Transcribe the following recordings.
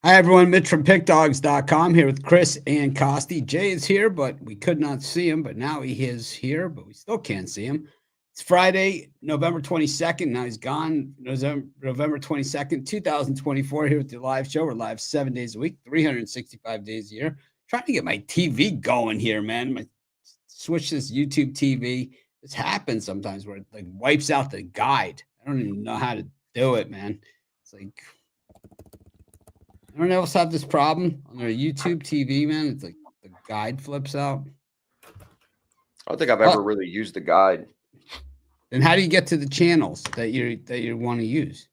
Hi, everyone. Mitch from PickDogs.com here with Chris and Costi. Jay is here, but we could not see him. But now he is here, but we still can't see him. It's Friday, November 22nd. Now he's gone. November 22nd, 2024, here with the live show. We're live 7 days a week, 365 days a year. Trying to get my TV going here, man. Switch this YouTube TV. This happens sometimes where it like wipes out the guide. I don't even know how to do it, man. It's like... Everyone else have this problem on their YouTube TV, man? It's like the guide flips out. I don't think I've ever really used the guide. Then how do you get to the channels that you want to use?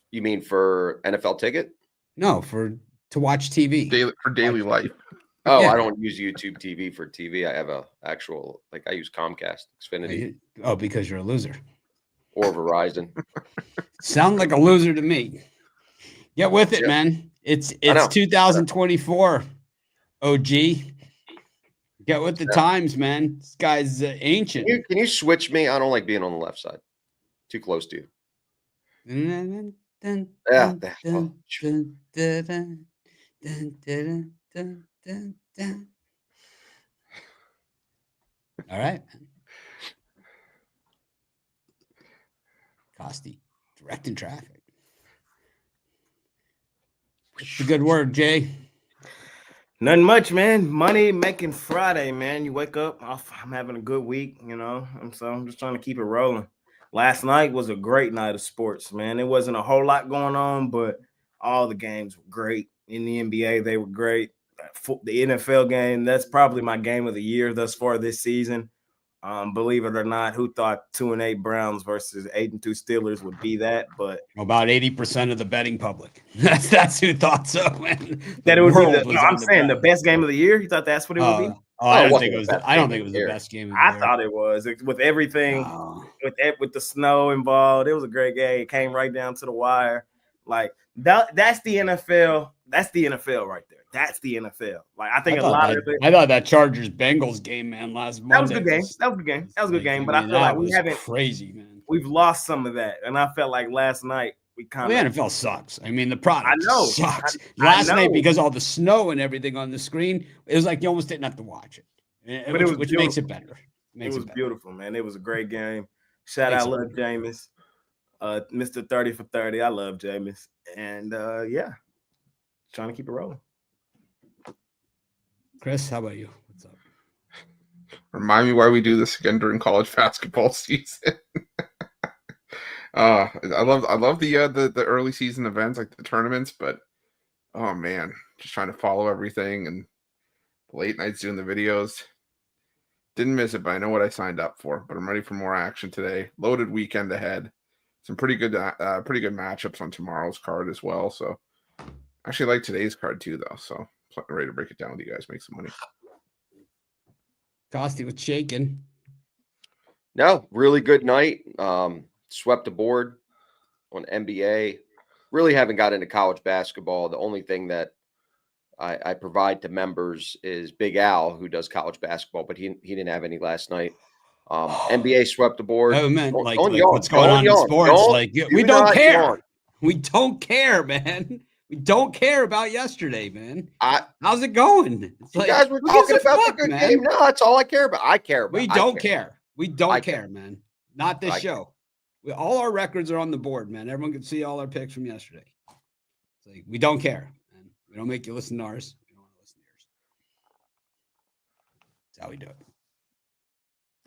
You mean for NFL Ticket? No, to watch TV. For daily life. Oh, yeah. I don't use YouTube TV for TV. I have a actual, I use Comcast, Xfinity. Oh, because you're a loser. Or Verizon. Sound like a loser to me. Get with it, man. It's 2024, OG. Get with the times, man. This guy's ancient. Can you switch me? I don't like being on the left side. Too close to you. Yeah. All right. Costi, directing traffic. It's a good word, Jay. Nothing much, man. Money making Friday, man. You wake up, I'm having a good week, and so I'm just trying to keep it rolling. Last night was a great night of sports, man. There wasn't a whole lot going on, but all the games were great. In the NBA, they were great. The NFL game, that's probably my game of the year thus far this season. Believe it or not, who thought 2-8 Browns versus 8-2 Steelers would be that? But about 80% of the betting public. That's who thought so, man. That it would be I'm saying the best game of the year. You thought that's what it would be? I don't think it was. I don't think it was the best game of the year. I thought it was with everything, with the snow involved. It was a great game. It came right down to the wire. Like that's the NFL. That's the NFL right there. That's the NFL. Like I think a lot of it. I thought that Chargers Bengals game, man, last Monday. That was a good game. That was a good game. But I feel like we haven't crazy, man. We've lost some of that, and I felt like last night we kind of. The NFL sucks. I mean, the product sucks. Last night because all the snow and everything on the screen, it was like you almost didn't have to watch it. Which makes it better. It was beautiful, man. It was a great game. Shout out, love Jameis, Mr. 30 for 30. I love Jameis, and trying to keep it rolling. Chris, how about you? What's up? Remind me why we do this again during college basketball season. I love the early season events like the tournaments, but oh man, just trying to follow everything and late nights doing the videos. Didn't miss it, but I know what I signed up for. But I'm ready for more action today. Loaded weekend ahead. Some pretty good matchups on tomorrow's card as well. So actually like today's card too, though. So ready to break it down with you guys, make some money. Costi was shaking. No, really good night. Swept the board on NBA. Really haven't got into college basketball. The only thing that I provide to members is Big Al, who does college basketball, but he didn't have any last night. NBA swept the board. Oh man, what's going on in sports? We don't care. Yawn. We don't care, man. We don't care about yesterday, man. How's it going? It's you guys were talking about the good game. No, that's all I care about. I care about. We don't care. We don't care, man. Not this show. All our records are on the board, man. Everyone can see all our picks from yesterday. It's like we don't care, man. We don't make you listen to ours. We don't want to listen to yours. That's how we do it.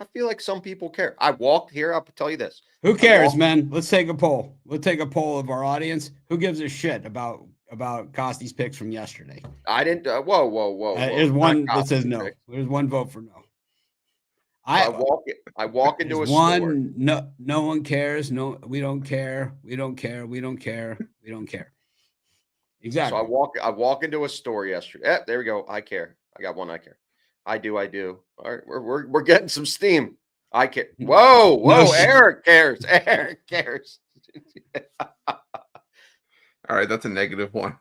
I feel like some people care. I walked here. I'll tell you this. Who cares, man? Let's take a poll. We'll take a poll of our audience. Who gives a shit about Costi's picks from yesterday? I didn't. Whoa. There's one that says no. There's one vote for no. I walk into a store. No one cares. No, we don't care. We don't care. We don't care. We don't care. Exactly. So I walk into a store yesterday. There we go. I care. I got one. I care. I do. All right, we're getting some steam. I care. Whoa. Eric cares. Eric cares. All right, that's a negative one.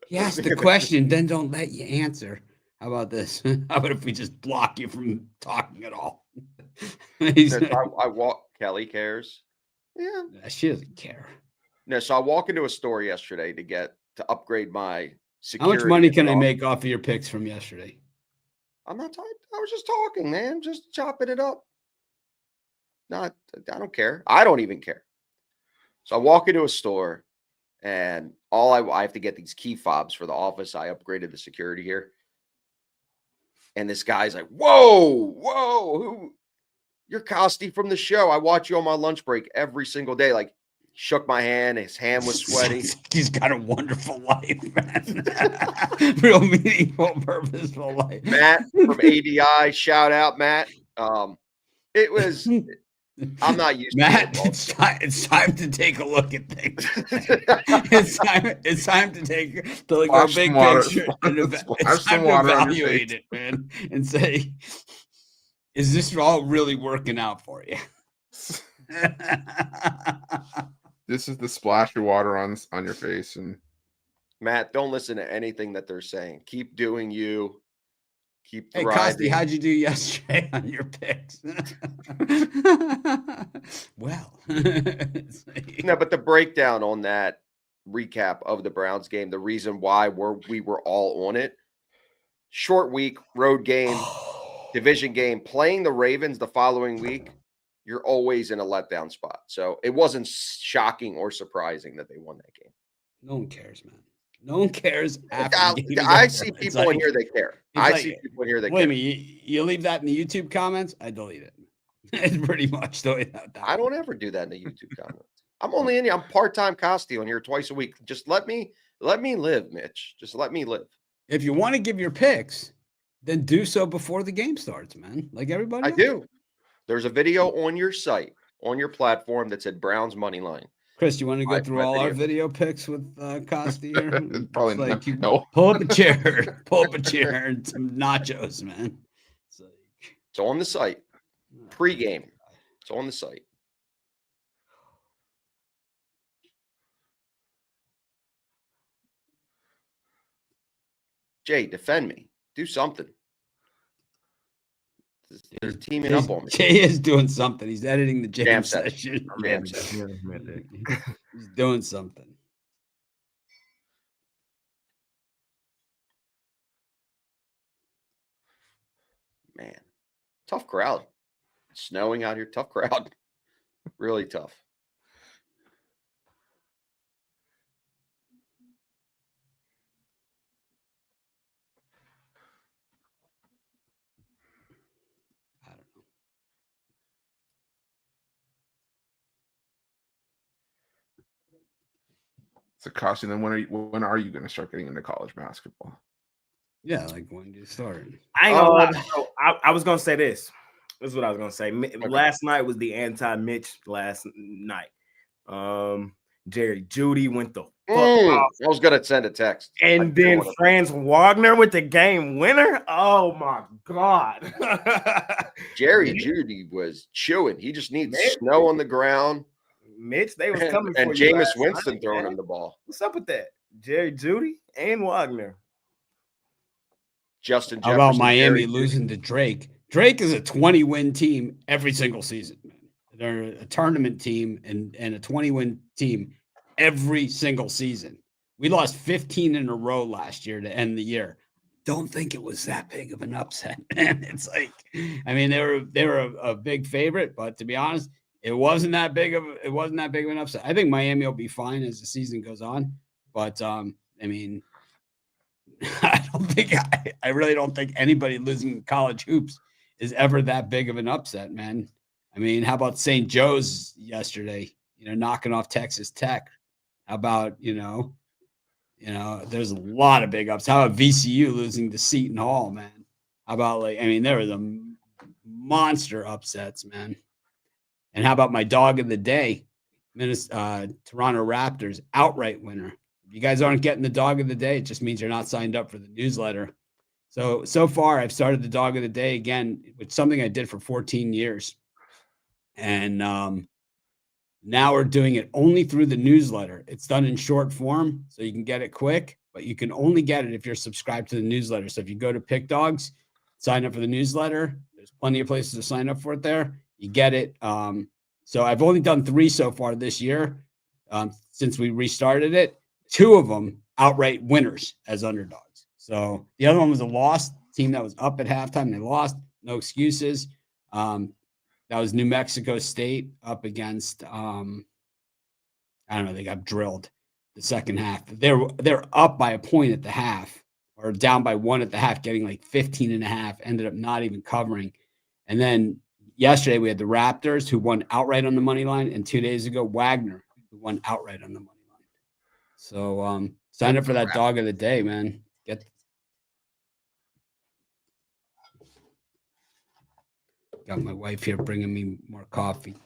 You ask the question, then don't let you answer. How about this? How about if we just block you from talking at all? I walk. Kelly cares. Yeah, she doesn't care. No, so I walk into a store yesterday to get to upgrade my How security. much money can I make off of your picks from yesterday? I'm not talking. I was just talking, man. Just chopping it up. I don't care. I don't even care. So I walk into a store, and I have to get these key fobs for the office. I upgraded the security here. And this guy's like, whoa, you're Costi from the show. I watch you on my lunch break every single day. Like, shook my hand. His hand was sweaty. He's got a wonderful life, man. Real meaningful, purposeful life. Matt from ADI, shout out, Matt. It was. I'm not used Matt, to it. it's time to take a look at things. it's time to take the Splash big some water. picture and Splash some water on your evaluate face. it, man, and say, is this all really working out for you? This is the splash of water on your face. And Matt, don't listen to anything that they're saying. Keep doing you. Keep Hey, thriving. Costi, how'd you do yesterday on your picks? Well, No, but the breakdown on that recap of the Browns game, the reason why we were all on it, short week, road game, division game, playing the Ravens the following week, you're always in a letdown spot. So it wasn't shocking or surprising that they won that game. No one cares, man. No one cares. I see people in here that care. I see people in here that wait a care. minute, you leave that in the YouTube comments? I delete it. It's pretty much the way that. I don't ever do that in the YouTube comments. I'm only in here. I'm part-time Costi on here twice a week. Just let me live, Mitch. Just let me live. If you want to give your picks, then do so before the game starts, man. Like everybody I else. do. There's a video on your site, on your platform that said Browns money line. Chris, you want to go My through all our video. video picks with Costi here? Probably It's like you no. pull up a chair, and some nachos, man. It's like, It's on the site. Pre-game. It's on the site. Jay, defend me. Do something. They're teaming up on me. Jay is doing something. He's editing the jam session. session. Jam session. He's doing something. Man, tough crowd. It's snowing out here. Tough crowd. Really tough. I don't know. So, Costi, then when are you going to start getting into college basketball? Yeah, like when you start. I ain't gonna lie. So I was gonna say this. This is what I was gonna say. Last night was the anti-Mitch last night. Jerry Judy went the fuck off. I was gonna send a text. And then Franz Wagner with the game winner. Oh my god. Jerry Judy was chewing. He just needs snow on the ground. Mitch, they was coming and for you. Jameis last Winston night, throwing man. him the ball. What's up with that? Jerry Judy and Wagner. Justin How Jefferson. about Miami Jerry losing to Drake? Drake is a 20-win team every single season, man. They're a tournament team and a 20-win team every single season. We lost 15 in a row last year to end the year. Don't think it was that big of an upset, man. It's like, I mean, they were a big favorite, but to be honest, it wasn't that big of an upset. I think Miami will be fine as the season goes on, but I mean, I really don't think anybody losing college hoops is ever that big of an upset, man. I mean, how about St. Joe's yesterday, knocking off Texas Tech? How about, there's a lot of big ups. How about VCU losing to Seton Hall, man? How about there were the monster upsets, man. And how about my dog of the day, Toronto Raptors outright winner? If you guys aren't getting the dog of the day, it just means you're not signed up for the newsletter. So far, I've started the dog of the day again with something I did for 14 years. And now we're doing it only through the newsletter. It's done in short form, so you can get it quick, but you can only get it if you're subscribed to the newsletter. So if you go to Pick Dogs, sign up for the newsletter. There's plenty of places to sign up for it there. You get it. So I've only done 3 so far this year since we restarted it. 2 of them outright winners as underdogs. So the other one was a loss team that was up at halftime. They lost. No excuses. That was New Mexico State up against I don't know. They got drilled the second half. They're up by a point at the half, or down by 1 at the half, getting like 15.5. Ended up not even covering. And then yesterday we had the Raptors, who won outright on the money line, and 2 days ago Wagner, who won outright on the money line. So sign up for that dog of the day, man. Got my wife here bringing me more coffee.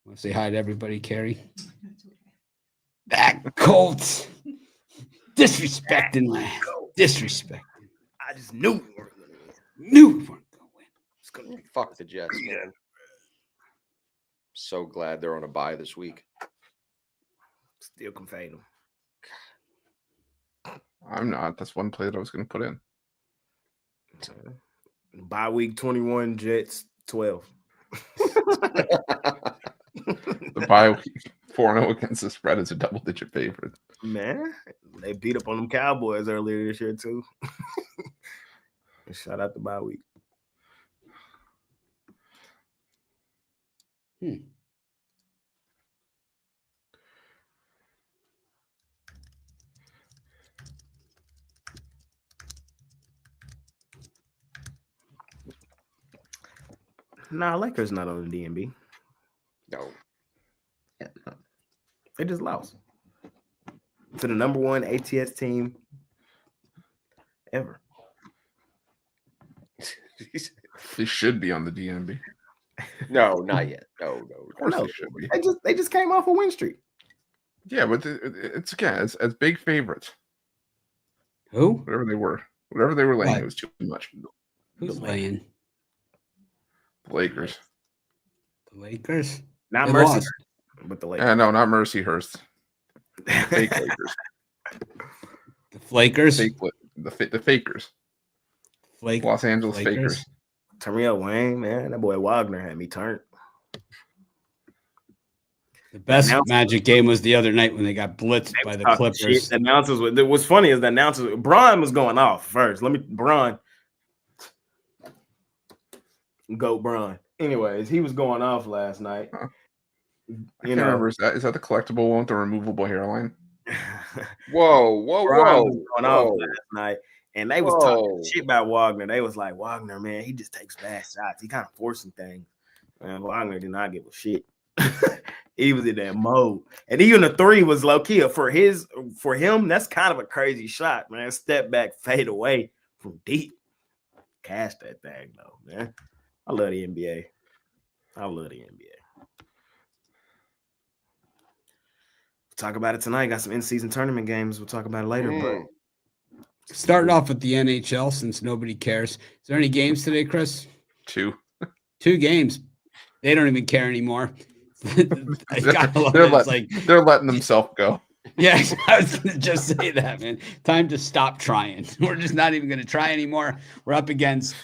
Want to say hi to everybody, Carrie? That Colts. Disrespecting, man. Disrespecting. I just knew we weren't going to win. Knew we weren't going to win. It's gonna be fuck the Jets, man. So glad they're on a bye this week. Still can fade them. I'm not. That's one play that I was going to put in. Bye week 21, Jets 12. The bye week 4-0 against the spread is a double-digit favorite. Man, they beat up on them Cowboys earlier this year too. Shout out to bye week. Nah, Lakers not on the DMB. No. They just lost to the number 1 ATS team ever. They should be on the DMB. No, not yet. No. Of course they should be. They just came off a win streak. Yeah, but it's again as big favorites. Who? Whatever they were laying, What? it was too much. Who's laying? The Lakers. The Lakers? Not They Mercy, lost. but the Lakers. No, not Mercyhurst. Fake Lakers. The Flakers? The Fakers. Flake. Los Angeles Fakers. Terrell Wayne, man, that boy Wagner had me turned. The best Magic game was the other night when they got blitzed by the Clippers. The announcers, what's funny is the announcers, Bron was going off first. Bron. Anyways, he was going off last night. I can't remember. Is that the collectible one with the removable hairline? Whoa. Bron was going off last night. And they was talking shit about Wagner. They was like, Wagner, man, he just takes bad shots. He kind of forcing things. Man, Wagner did not give a shit. He was in that mode. And even the 3 was low key. For him, that's kind of a crazy shot, man. Step back, fade away from deep. Cash that thing, though, man. I love the NBA. We'll talk about it tonight. Got some in-season tournament games. We'll talk about it later, but starting off with the NHL, since nobody cares. Is there any games today, Chris? 2. 2 games. They don't even care anymore. They're letting themselves go. Yeah, I was going to just say that, man. Time to stop trying. We're just not even going to try anymore. We're up against,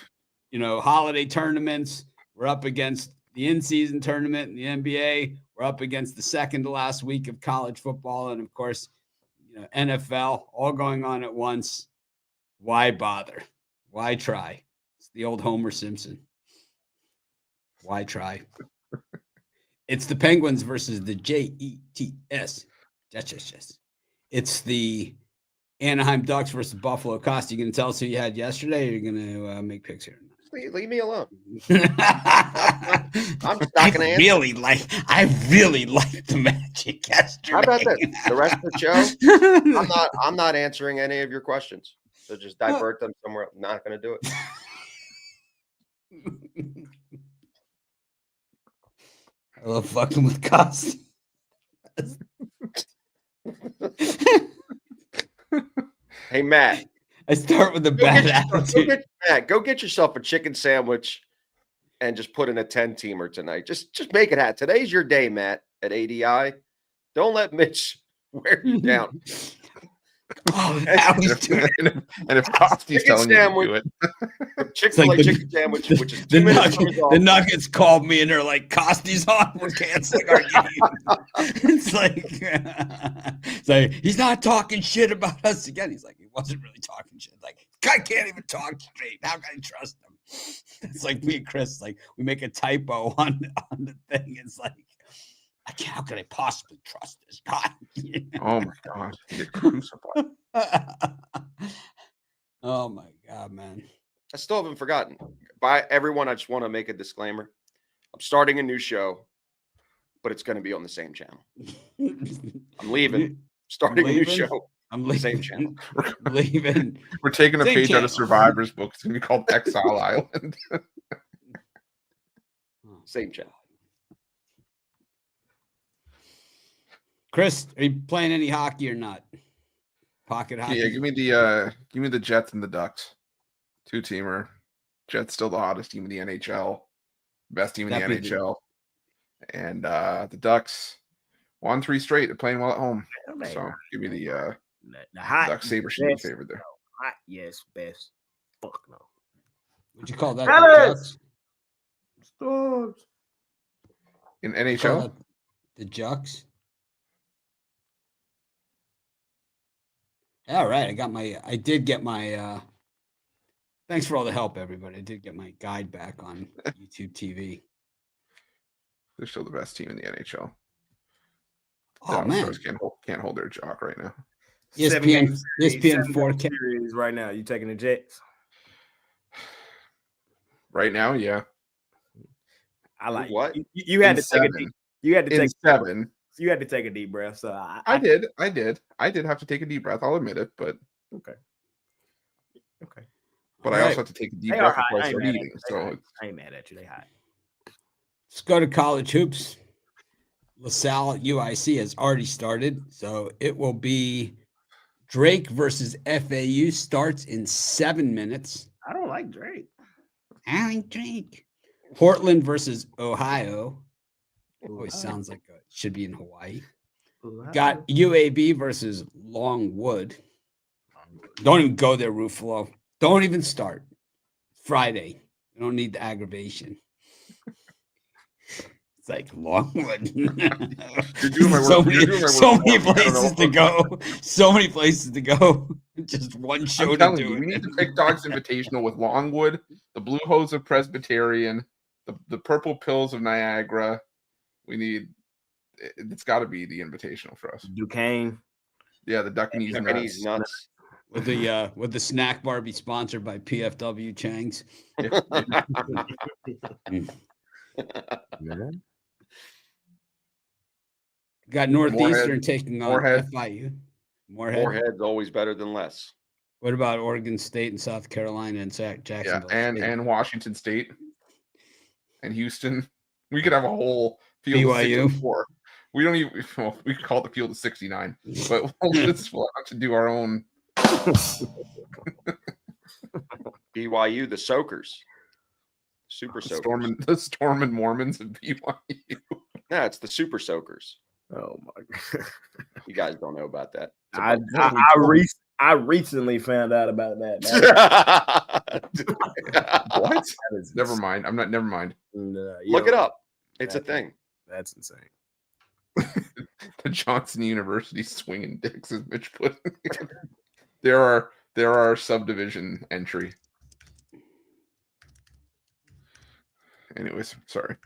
holiday tournaments. We're up against the in-season tournament in the NBA. We're up against the second to last week of college football. And, of course, NFL, all going on at once. Why bother? Why try? It's the old Homer Simpson. Why try? It's the Penguins versus the Jets. Yes. It's the Anaheim Ducks versus Buffalo Costa. You going to tell us who you had yesterday, or are you going to make picks here? Leave me alone. I'm just not going to answer. I really like the Magic yesterday. How about this? The rest of the show, I'm not answering any of your questions. So just divert them somewhere. I'm not going to do it. I love fucking with Costa. Hey, Matt. I start with a bad attitude. Go get yourself a chicken sandwich and just put in a 10-teamer tonight. Just make it happen. Today's your day, Matt, at ADI. Don't let Mitch wear you down. Oh, now he's doing it. And if Costy's telling you to do it, Chick-fil-A chicken sandwich, which is 2 minutes from his The office. Nuggets called me and they're like, Costy's on. We're canceling our game. It's like, he's not talking shit about us again. He's like, he wasn't really talking shit. Like, guy can't even talk straight. How can I trust him? It's like me and Chris, like, we make a typo on the thing. It's like, how could I possibly trust this guy? oh my God, you get crucified. Oh my God, man. I still haven't forgotten. By everyone, I just want to make a disclaimer. I'm starting a new show, but it's going to be on the same channel. I'm leaving. Starting a new show. I'm on the leaving. same channel. I'm leaving. We're taking a Same page out channel. of Survivor's book. It's gonna be called Exile Island. Same channel. Chris, are you playing any hockey or not? Pocket hockey. Yeah, give me the Jets and the Ducks. 2-teamer. Jets still the hottest team in the NHL. Best team in the That'd be NHL. And the Ducks won 3 straight. They're playing well at home. So give me the hot Ducks. Saber should be best. favored there. Hot, yes, best. Fuck no. Would you call that Alex! the Jucks? In Call NHL? that the Jucks? All right. I did get my thanks for all the help, everybody. I did get my guide back on YouTube TV. They're still the best team in the NHL. Oh Dallas man. Stars can't hold their jock right now. ESPN 7-game 4K. series right now. You taking the Jets? Right now, yeah. I like What? you had In to take a 7. deep. You had to In take 7. You had to take a deep breath. So I did have to take a deep breath. I'll admit it, but Okay. But All I right. also have to take a deep They are breath before hot. I start eating. So I ain't mad at you. They hot. Let's go to college hoops. LaSalle UIC has already started, so it will be Drake versus FAU. Starts in 7 minutes. I don't like Drake. I like Drake. Portland versus Ohio. Always sounds like it should be in Hawaii. Got UAB versus Longwood. Don't even go there, Ruffalo. Don't even start. Friday. You don't need the aggravation. It's like Longwood. So many places to go. So many places to go. Just one show I'm to telling do you, it. we need the Big Dogs Invitational with Longwood, the Blue Hose of Presbyterian, the Purple Pills of Niagara. It's got to be the Invitational for us. Duquesne. Yeah, the Duckanese Duckanese nuts. Would the snack bar be sponsored by PFW Chang's? Got Northeastern taking on Morehead. FIU. Morehead's always better than less. What about Oregon State and South Carolina and Jacksonville? Yeah, and Washington State and Houston. We could have a whole field BYU. of 64. We don't even. Well, we could call it the field of 69, but we'll have to do our own. BYU, the Soakers. Super Soakers. The Storm and Mormons of BYU. Yeah, it's the Super Soakers. Oh my god! You guys don't know about that. I recently found out about that. What? Never mind. Never mind. Look it up. It's a thing. That's insane. The Johnson University swinging dicks, as Mitch put it. There are subdivision entry. Anyways, sorry.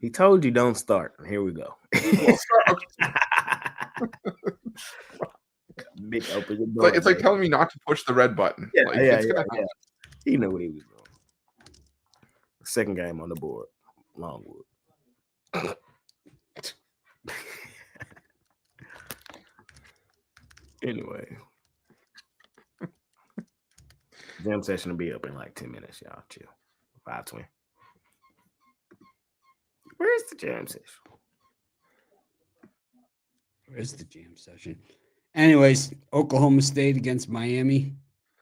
He told you don't start. Here we go. Big open the door. It's like telling me not to push the red button. Yeah. He knew what he was doing. Second game on the board. Longwood. Anyway. Jam session will be up in like 10 minutes, y'all. Chill. 5:20. Where's the jam session? Where's the jam session? Anyways, Oklahoma State against Miami.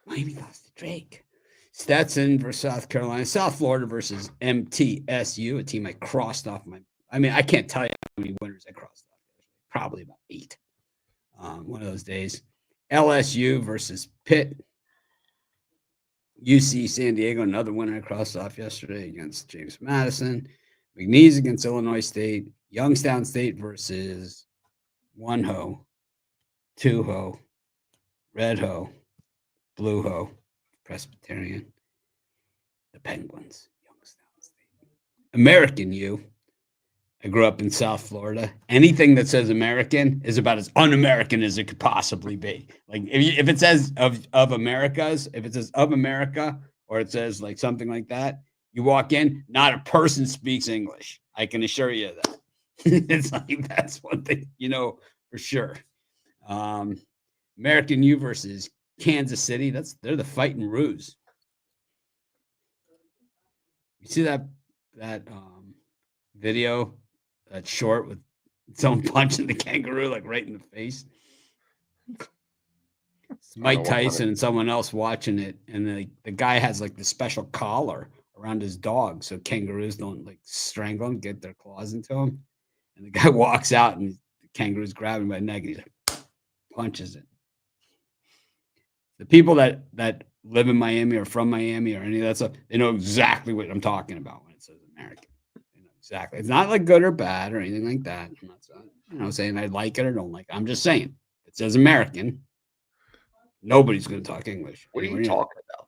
Miami lost to Drake. Stetson versus South Carolina. South Florida versus MTSU, a team I crossed off I can't tell you how many winners I crossed off. Probably about 8. One of those days. LSU versus Pitt. UC San Diego, another winner I crossed off yesterday against James Madison. McNeese against Illinois State. Youngstown State versus one ho, two ho, red ho, blue ho, Presbyterian. The Penguins, Youngstown State. American U. I grew up in South Florida. Anything that says American is about as un-American as it could possibly be. Like if it says of Americas, if it says of America, or it says like something like that, you walk in, not a person speaks English. I can assure you that. It's like that's one thing you know for sure. American U versus Kansas City. They're the Fighting Roos. You see that video? That short with someone punching the kangaroo like right in the face. It's Mike Tyson and someone else watching it, and the guy has like the special collar around his dog so kangaroos don't like strangle him, get their claws into him. And the guy walks out, and the kangaroo's grabbing by the neck, and he's like punches it. The people that live in Miami or from Miami or any of that stuff, they know exactly what I'm talking about when it says American. Exactly. It's not like good or bad or anything like that. I'm not saying I like it or don't like it. I'm just saying it says American. Nobody's going to talk English. What are you talking about?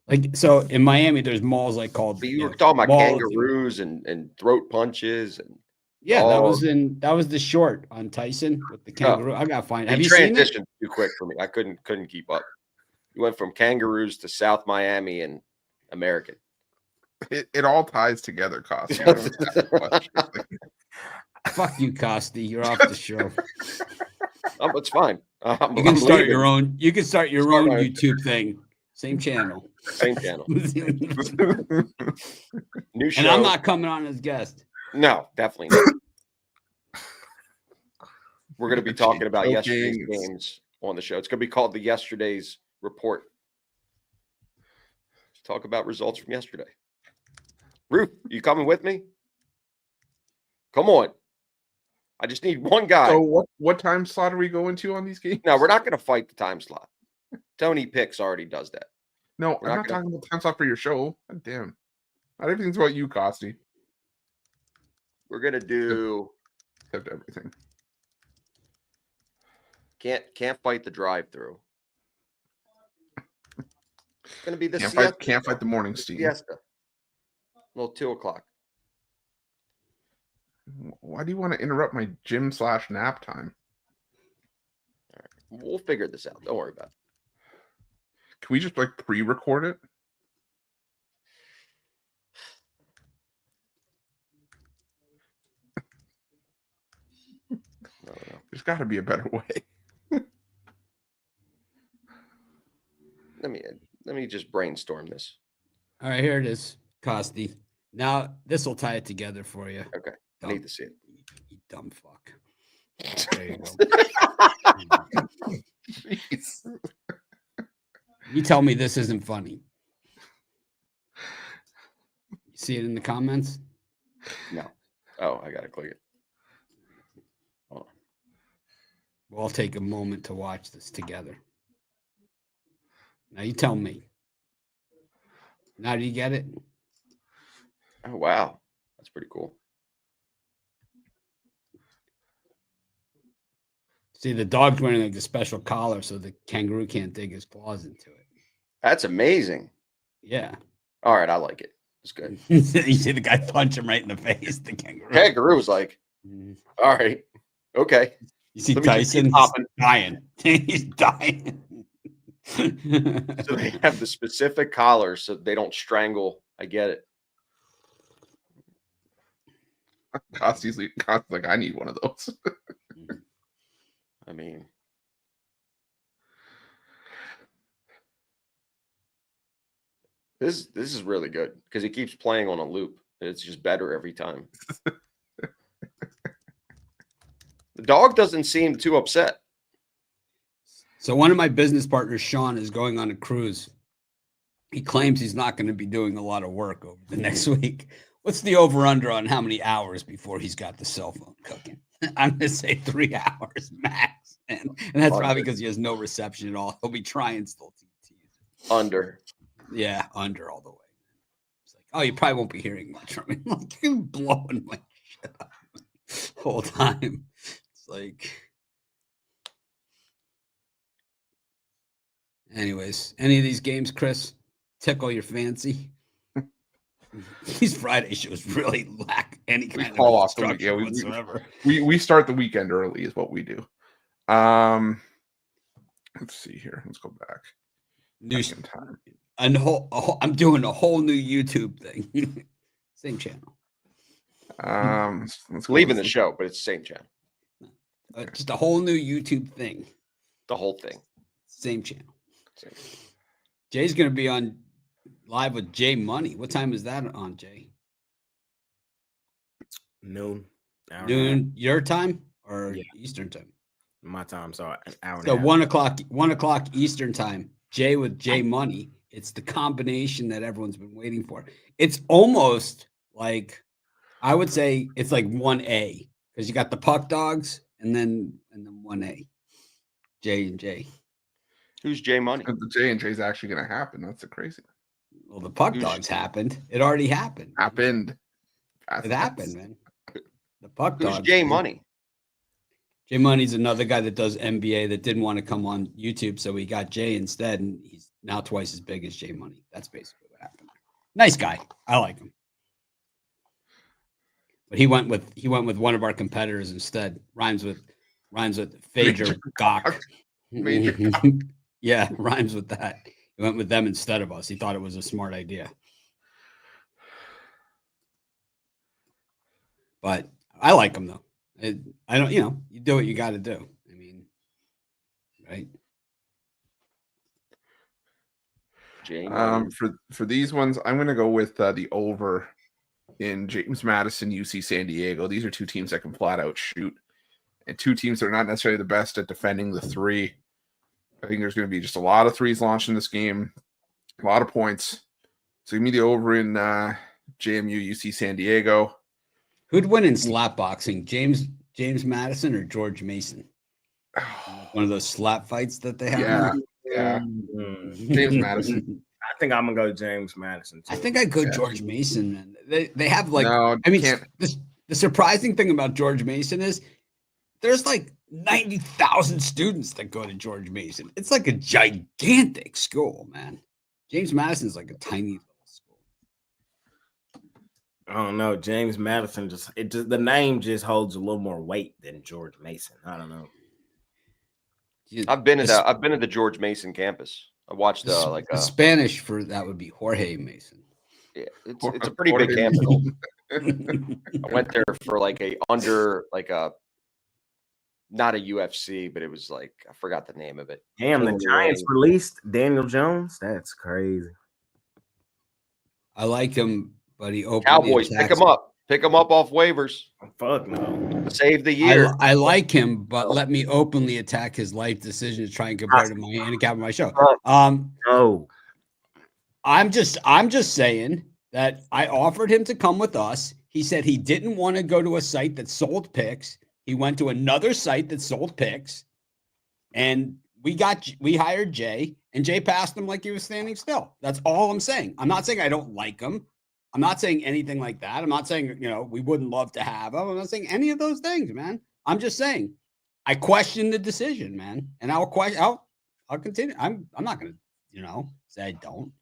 Like, so in Miami, there's malls like called. But you were talking about kangaroos and throat punches and. Yeah, that was the short on Tyson with the kangaroo. I got to find. Have you transitioned seen it? Too quick for me. I couldn't keep up. You went from kangaroos to South Miami and American. It all ties together, Costi. Fuck you, Costi. You're off the show. It's fine. You can start your own. You can start your own YouTube thing. Same channel. Same channel. New show. And I'm not coming on as guest. No, definitely not. We're going to be talking about yesterday's games on the show. It's going to be called the Yesterday's Report. Let's talk about results from yesterday. Ruth, you coming with me? Come on. I just need one guy. So what time slot are we going to on these games? No, we're not going to fight the time slot. Tony Picks already does that. No, I'm not talking about the time slot for your show. God damn. Not everything's about you, Costi. We're going to do... Except everything. Can't fight the drive-through. It's going to be the can't fight the morning steam. Siesta. Well, 2:00. Why do you want to interrupt my gym/nap time? All right. We'll figure this out. Don't worry about it. Can we just like pre-record it? No. There's got to be a better way. Let me just brainstorm this. All right, here it is, Costi. Now this will tie it together for you. Okay, I need to see it. You dumb fuck. There you go. Jeez. You tell me this isn't funny. You see it in the comments? No. Oh, I gotta click it. Hold on. We'll all take a moment to watch this together. Now you tell me. Now do you get it? Oh wow, that's pretty cool. See, the dog's wearing like the special collar so the kangaroo can't dig his claws into it. That's amazing. Yeah. All right, I like it. It's good. You see the guy punch him right in the face. The kangaroo. Kangaroo was like, all right, okay. You see Tyson dying. He's dying. So they have the specific collars so they don't strangle. I get it. Costi's like, I need one of those. I mean, this is really good because he keeps playing on a loop. It's just better every time. The dog doesn't seem too upset. So one of my business partners, Sean, is going on a cruise. He claims he's not going to be doing a lot of work over the next week. What's the over-under on how many hours before he's got the cell phone cooking? I'm going to say 3 hours max. And that's Under. probably because he has no reception at all. He'll be trying still to tease. Under. Yeah, under all the way. It's like, oh, you probably won't be hearing much from him. Like, you're blowing my shit up the whole time. It's like, anyways, any of these games, Chris, tickle your fancy? These Friday shows really lack any kind fall of off the week. structure Yeah, whatsoever. we start the weekend early is what we do. Let's see here. Let's go back. New Time. I'm doing a whole new YouTube thing. Same channel. Let's Leaving the show, but it's the same channel. Just a whole new YouTube thing. The whole thing. Same channel. Jay's going to be on live with Jay Money. What time is that on, Jay? Noon. Noon your time or Yeah. Eastern time? My time, so an hour. So 1 o'clock Eastern time. Jay with Jay Money. It's the combination that everyone's been waiting for. It's almost like, I would say it's like 1A because you got the Puck Dogs and then 1A. Jay and Jay. Who's Jay Money? The J and J is actually going to happen. That's the crazy. Well, the Puck Dogs happened. It already happened. It happened, man. The Puck Dogs. Who's Jay Money? Jay Money's another guy that does NBA that didn't want to come on YouTube, so he got Jay instead, and he's now twice as big as Jay Money. That's basically what happened. Nice guy. I like him. But he went with one of our competitors instead. Rhymes with Phaedra Gawk. Yeah, rhymes with that. He went with them instead of us. He thought it was a smart idea. But I like him though. I don't, you do what you got to do. I mean, right? For these ones, I'm going to go with the over in James Madison, UC San Diego. These are two teams that can flat out shoot, and two teams that are not necessarily the best at defending the three. I think there's going to be just a lot of threes launched in this game, a lot of points. So give me the over in JMU, UC San Diego. Who'd win in slap boxing? James Madison or George Mason? One of those slap fights that they have. Yeah. James Madison. I think I'm gonna go James Madison too. I think I'd go George Mason, man. They have like, no, I mean, the surprising thing about George Mason is there's like 90,000 students that go to George Mason. It's like a gigantic school, man. James Madison's like a tiny little school. I don't know. James Madison the name just holds a little more weight than George Mason. I don't know. I've been to the George Mason campus. I watched the Spanish for that would be Jorge Mason. Yeah, it's a pretty big campus. I went there for not a UFC, but it was like, I forgot the name of it. Damn, the Giants released Daniel Jones. That's crazy. I like him, but he opened Cowboys, pick him up. Pick him up off waivers. Fuck no. Save the year. I like him, but let me openly attack his life decision to try and compare to my handicap on my show. No. I'm just saying that I offered him to come with us. He said he didn't want to go to a site that sold picks. He went to another site that sold picks, and we hired Jay, and Jay passed him like he was standing still. That's all I'm saying. I'm not saying I don't like him. I'm not saying anything like that. I'm not saying, we wouldn't love to have him. I'm not saying any of those things, man. I'm just saying I question the decision, man. And I'll continue. I'm not going to, say I don't,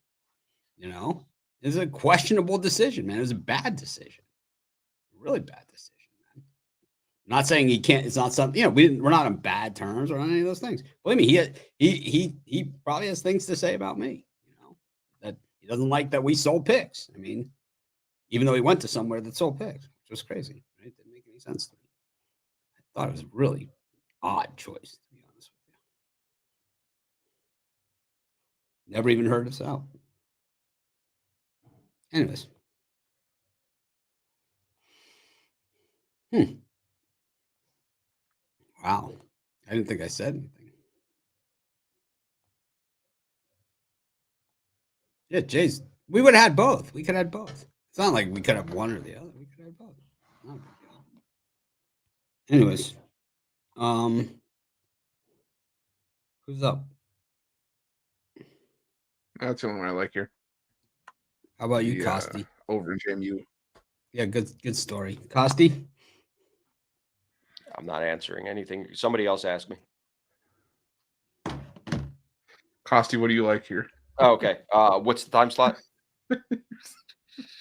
it's a questionable decision, man. It was a bad decision. Really bad decision, man. I'm not saying he can't, it's not something, we're not on bad terms or on any of those things. Believe me, he probably has things to say about me, that he doesn't like that we sold picks. I mean, even though he went to somewhere that sold picks, which was crazy, right? Didn't make any sense to me. I thought it was a really odd choice, to be honest with you. Never even heard us out. Anyways. Wow. I didn't think I said anything. Yeah, Jay's. We would have had both. We could have had both. It's not like we could have one or the other. We could have both. Not a big deal. Anyways, who's up? That's the only one I like here. How about you, The, Costi? over in JMU. Yeah, good story. Costi? I'm not answering anything. Somebody else asked me. Costi, what do you like here? Oh, okay. What's the time slot?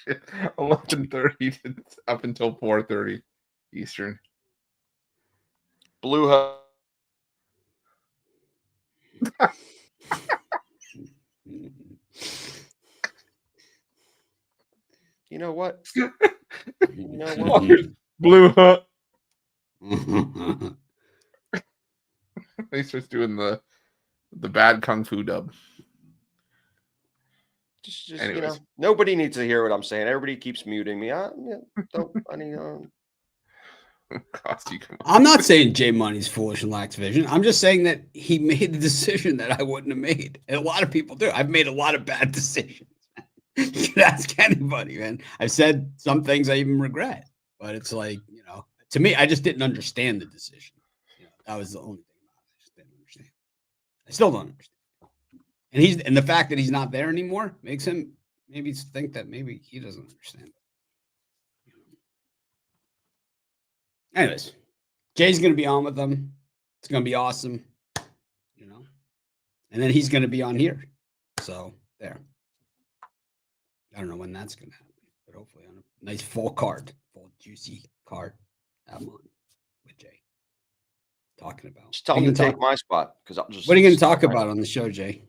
11:30 up until 4:30 Eastern. Blue Ho- You know what? You know what? Blue Hut. He starts doing the bad kung fu dub. Just you Anyways. know, nobody needs to hear what I'm saying. Everybody keeps muting me. Costi, come on. I'm not saying Jay Money's foolish and lacks vision. I'm just saying that he made the decision that I wouldn't have made. And a lot of people do. I've made a lot of bad decisions. You can ask anybody, man. I've said some things I even regret. But it's like, you know, to me, I just didn't understand the decision. You know, that was the only thing about it. I just didn't understand. I still don't understand. And the fact that he's not there anymore makes him maybe think that maybe he doesn't understand it. Anyways, Jay's going to be on with them. It's going to be awesome, you know. And then he's going to be on here. So there. I don't know when that's going to happen, but hopefully on a nice full juicy card. Have him on with Jay. Talking about. Just tell him to take my spot because I'll just. What are you going to talk about on the show, Jay?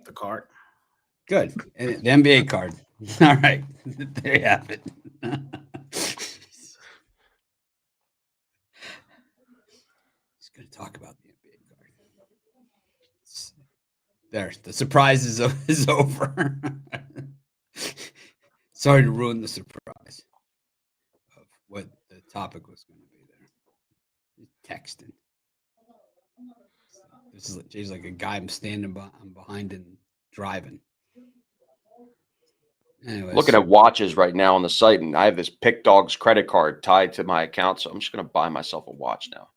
The card. Good. And the NBA card. All right. There you have it. He's going to talk about the NBA card. There. The surprise is over. Sorry to ruin the surprise of what the topic was going to be there. Texting. This is Jay's like a guy I'm standing behind and driving. Anyways. Looking at watches right now on the site, and I have this Pick Dogs credit card tied to my account, so I'm just going to buy myself a watch now.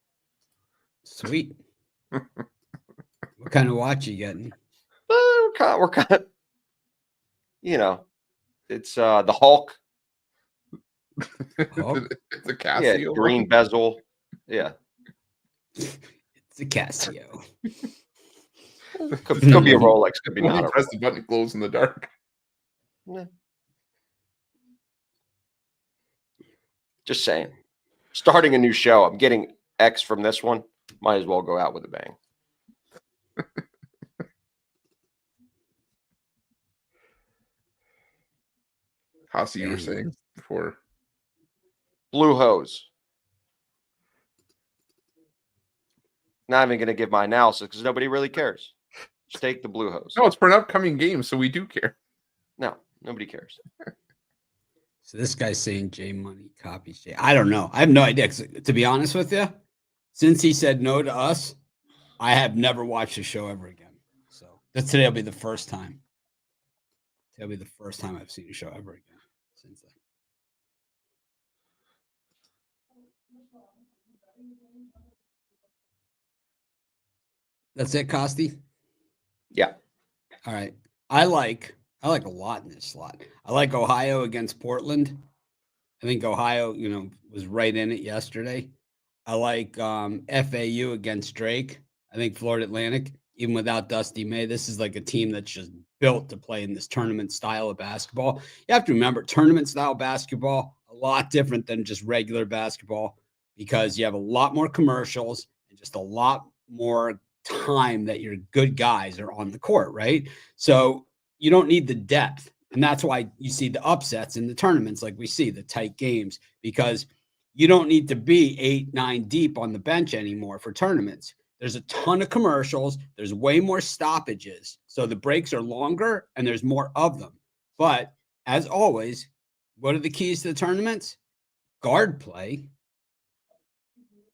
Sweet. What kind of watch are you getting? We're kind of, you know, it's the Hulk. Hulk? It's a Casio. Yeah, green bezel. Yeah. It's a Casio. Could be a Rolex, could be When not. you press the button, it glows in the dark. Yeah. Just saying. Starting a new show. I'm getting X from this one. Might as well go out with a bang. Costi, you were saying before. Blue hose. Not even going to give my analysis because nobody really cares. Just take the blue hose. No, it's for an upcoming game, so we do care. No, nobody cares. So this guy's saying Jay Money copies Jay. I don't know. I have no idea. To be honest with you, since he said no to us, I have never watched the show ever again. So today will be the first time. It'll be the first time I've seen a show ever again since then. That's it, Costi? Yeah. All right. I like a lot in this slot. I like Ohio against Portland. I think Ohio, was right in it yesterday. I like FAU against Drake. I think Florida Atlantic, even without Dusty May, this is like a team that's just built to play in this tournament style of basketball. You have to remember, tournament style basketball, a lot different than just regular basketball because you have a lot more commercials and just a lot more time that your good guys are on the court, right? So you don't need the depth. And that's why you see the upsets in the tournaments, like we see the tight games, because you don't need to be 8, 9 deep on the bench anymore for tournaments. There's a ton of commercials. There's way more stoppages. So the breaks are longer and there's more of them. But as always, what are the keys to the tournaments? Guard play,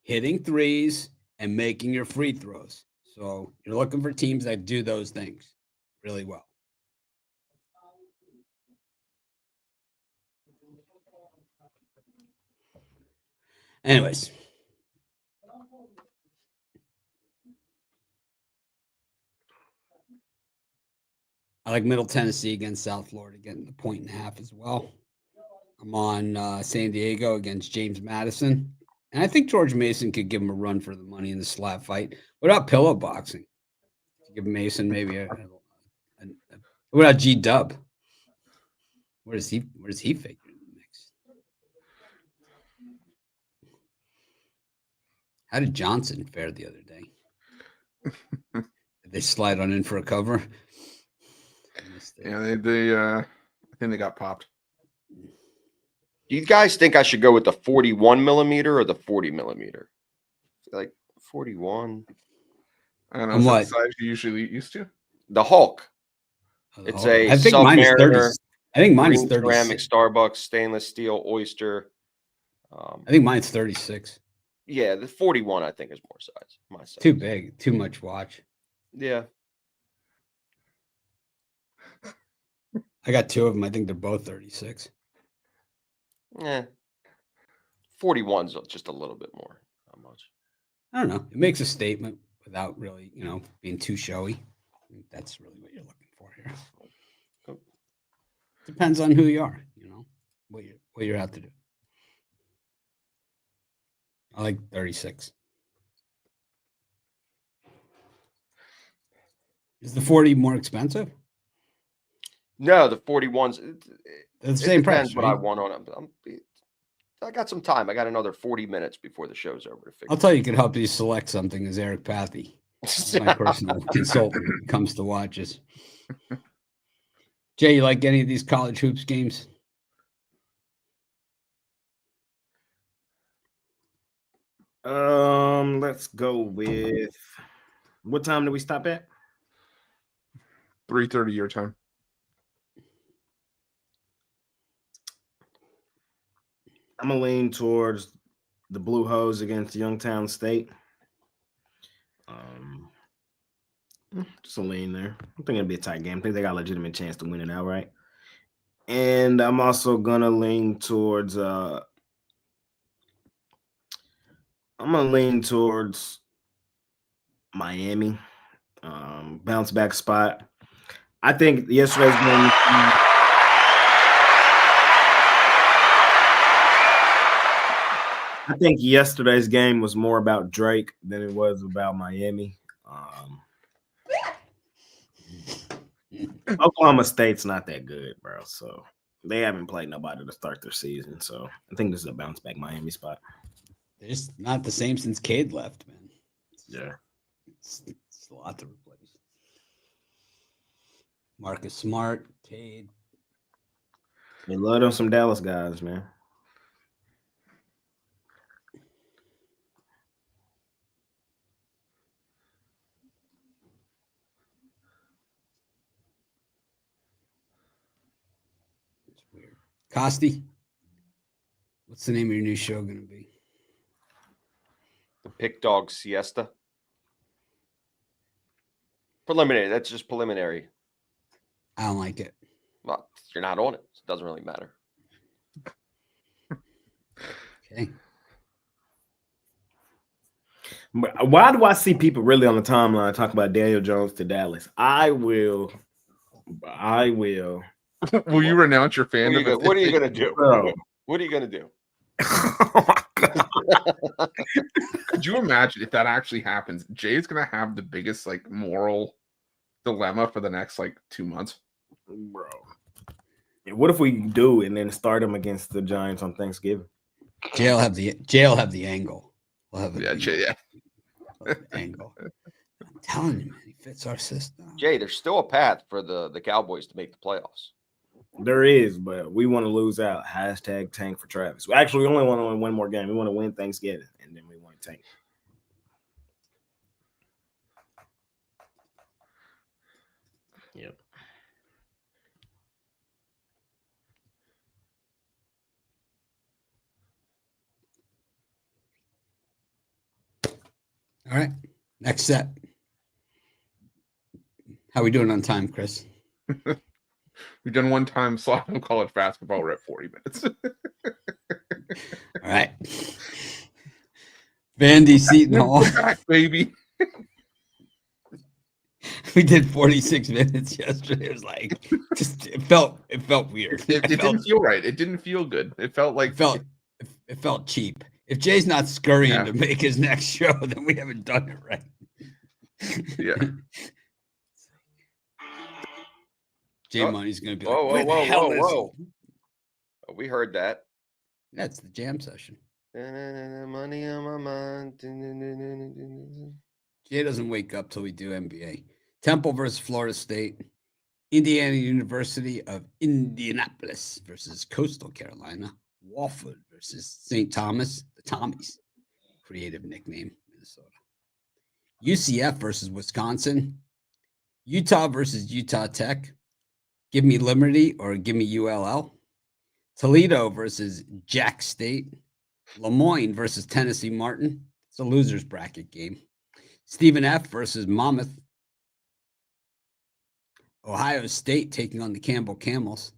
hitting threes, and making your free throws. So you're looking for teams that do those things really well. Anyways. I like Middle Tennessee against South Florida, getting the 1.5 as well. I'm on San Diego against James Madison. And I think George Mason could give him a run for the money in the slap fight. What about pillow boxing? Give Mason maybe what about G-Dub? Where does he figure in the mix? How did Johnson fare the other day? Did they slide on in for a cover? Yeah, I think they got popped. Do you guys think I should go with the 41 millimeter or the 40 millimeter? Like 41. I don't know. Is that the size you usually used to? The Hulk. It's a I think mine is 30. I think mine is 36. Ceramic Starbucks stainless steel oyster. I think mine's 36. Yeah, the 41 I think is more size. My size. Too big, too much watch. Yeah. I got two of them. I think they're both 36. Yeah. 41's just a little bit more. Not much. I don't know. It makes a statement without really, being too showy. I think that's really what you're looking for here. Depends on who you are, what you're out to do. I like 36. Is the 40 more expensive? No, the 41's the same price. Depends what I want on them. I got some time. I got another 40 minutes before the show's over to figure. I'll tell you, could help you select something is Eric Pathy, my personal consultant when it comes to watches. Jay, you like any of these college hoops games? Let's go with what time do we stop at? 3:30 your time. I'm gonna lean towards the Blue Hose against Youngstown State. Just a lean there. I think it'll be a tight game. I think they got a legitimate chance to win it outright. And I'm also gonna lean towards Miami. Bounce back spot. I think yesterday's game. I think yesterday's game was more about Drake than it was about Miami. Oklahoma State's not that good, bro. So they haven't played nobody to start their season. So I think this is a bounce back Miami spot. They're just not the same since Cade left, man. Yeah. It's a lot to replace. Marcus Smart, Cade. They love them some Dallas guys, man. It's weird. Costi, what's the name of your new show going to be? The Pick Dog Siesta. Preliminary. That's just preliminary. I don't like it. Well, you're not on it. It doesn't really matter. Okay. Why do I see people really on the timeline talk about Daniel Jones to Dallas? I will. Will you renounce your fandom? What are you going to do? Bro. What are you going to do? Oh my God. Could you imagine if that actually happens? Jay's going to have the biggest moral dilemma for the next 2 months. Bro. What if we do and then start him against the Giants on Thanksgiving? Jay'll have the angle. We'll have Yeah. Angle. I'm telling you, man, he fits our system. Jay, there's still a path for the Cowboys to make the playoffs. There is, but we want to lose out. Hashtag tank for Travis. We only want to win one more game. We want to win Thanksgiving, and then we want to tank. Yep. All right. Next set. How we doing on time, Chris? We've done one time slot in college basketball. We're at 40 minutes. All right. Vandy Seton Hall. We're back, baby. We did 46 minutes yesterday. It was like it felt weird. It didn't feel right. It didn't feel good. It felt like it felt cheap. If Jay's not scurrying Yeah. to make his next show, then we haven't done it right. Yeah. Jay Money's gonna be Whoa, like, whoa, where the hell whoa, is whoa. he? Oh, we heard that. That's the jam session. Money on my mind. Jay doesn't wake up till we do NBA. Temple versus Florida State. Indiana University of Indianapolis versus Coastal Carolina. Wofford versus St. Thomas. The Tommies. Creative nickname, Minnesota. UCF versus Wisconsin. Utah versus Utah Tech. Give me Liberty or give me ULL. Toledo versus Jack State. Lemoyne versus Tennessee Martin. It's a loser's bracket game. Stephen F. versus Monmouth. Ohio State taking on the Campbell Camels.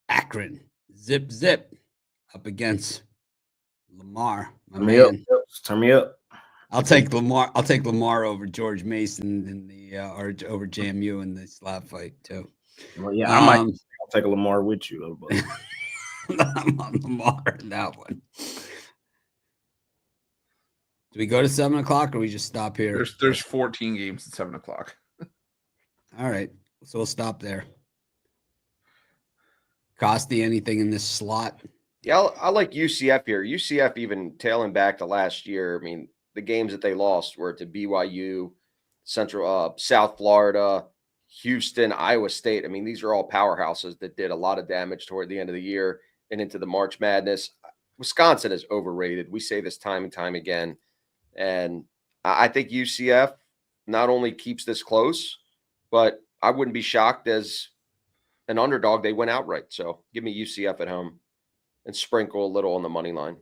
Akron, zip, up against Lamar, my man. Turn me up. I'll take Lamar. I'll take Lamar over George Mason in the or over JMU in the slap fight too. Well, yeah, I'll take a Lamar with you. But I'm on Lamar in that one. Do we go to 7 o'clock or we just stop here? There's 14 games at 7 o'clock. All right, so we'll stop there. Costi, anything in this slot? Yeah, I like UCF here. UCF even tailing back to last year. I mean, the games that they lost were to BYU, South Florida, Houston, Iowa State. I mean, these are all powerhouses that did a lot of damage toward the end of the year and into the March Madness. Wisconsin is overrated. We say this time and time again. And I think UCF not only keeps this close, but I wouldn't be shocked as an underdog. They went outright. So give me UCF at home and sprinkle a little on the money line.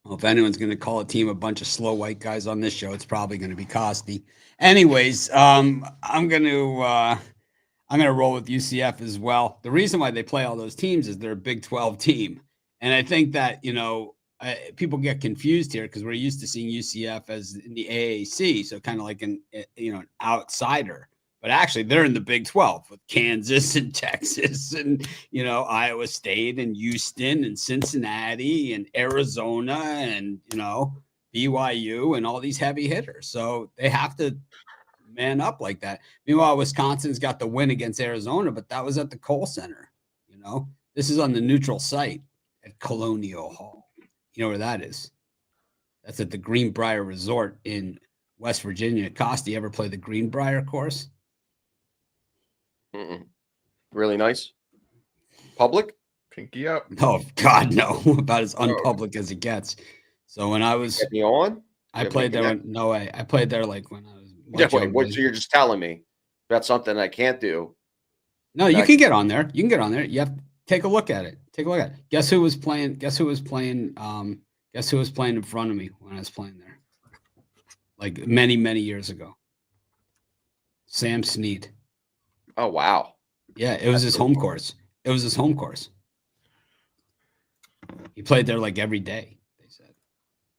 Well, if anyone's going to call a team a bunch of slow white guys on this show, it's probably going to be Costi. Anyways, I'm going to roll with UCF as well. The reason why they play all those teams is they're a Big 12 team. And I think that, people get confused here because we're used to seeing UCF as in the AAC, so kind of like an outsider. But actually, they're in the Big 12 with Kansas and Texas and, Iowa State and Houston and Cincinnati and Arizona and, BYU and all these heavy hitters. So they have to man up like that. Meanwhile, Wisconsin's got the win against Arizona, but that was at the Kohl Center. This is on the neutral site at Colonial Hall. You know where that is? That's at the Greenbrier Resort in West Virginia. Costi, ever play the Greenbrier course? Mm-mm. Really nice. Public? Pinky up. Oh, God, no. About as unpublic as it gets. So when I was... Get me on? I played there. No way. I played there like when I was... So you're just telling me that's something I can't do? No, you can get on there. You can get on there. You have to take a look at it. Guess who was playing? Guess who was playing in front of me when I was playing there? Like many, many years ago. Sam Snead. Oh, wow. Yeah, it was his home course. He played there like every day, they said.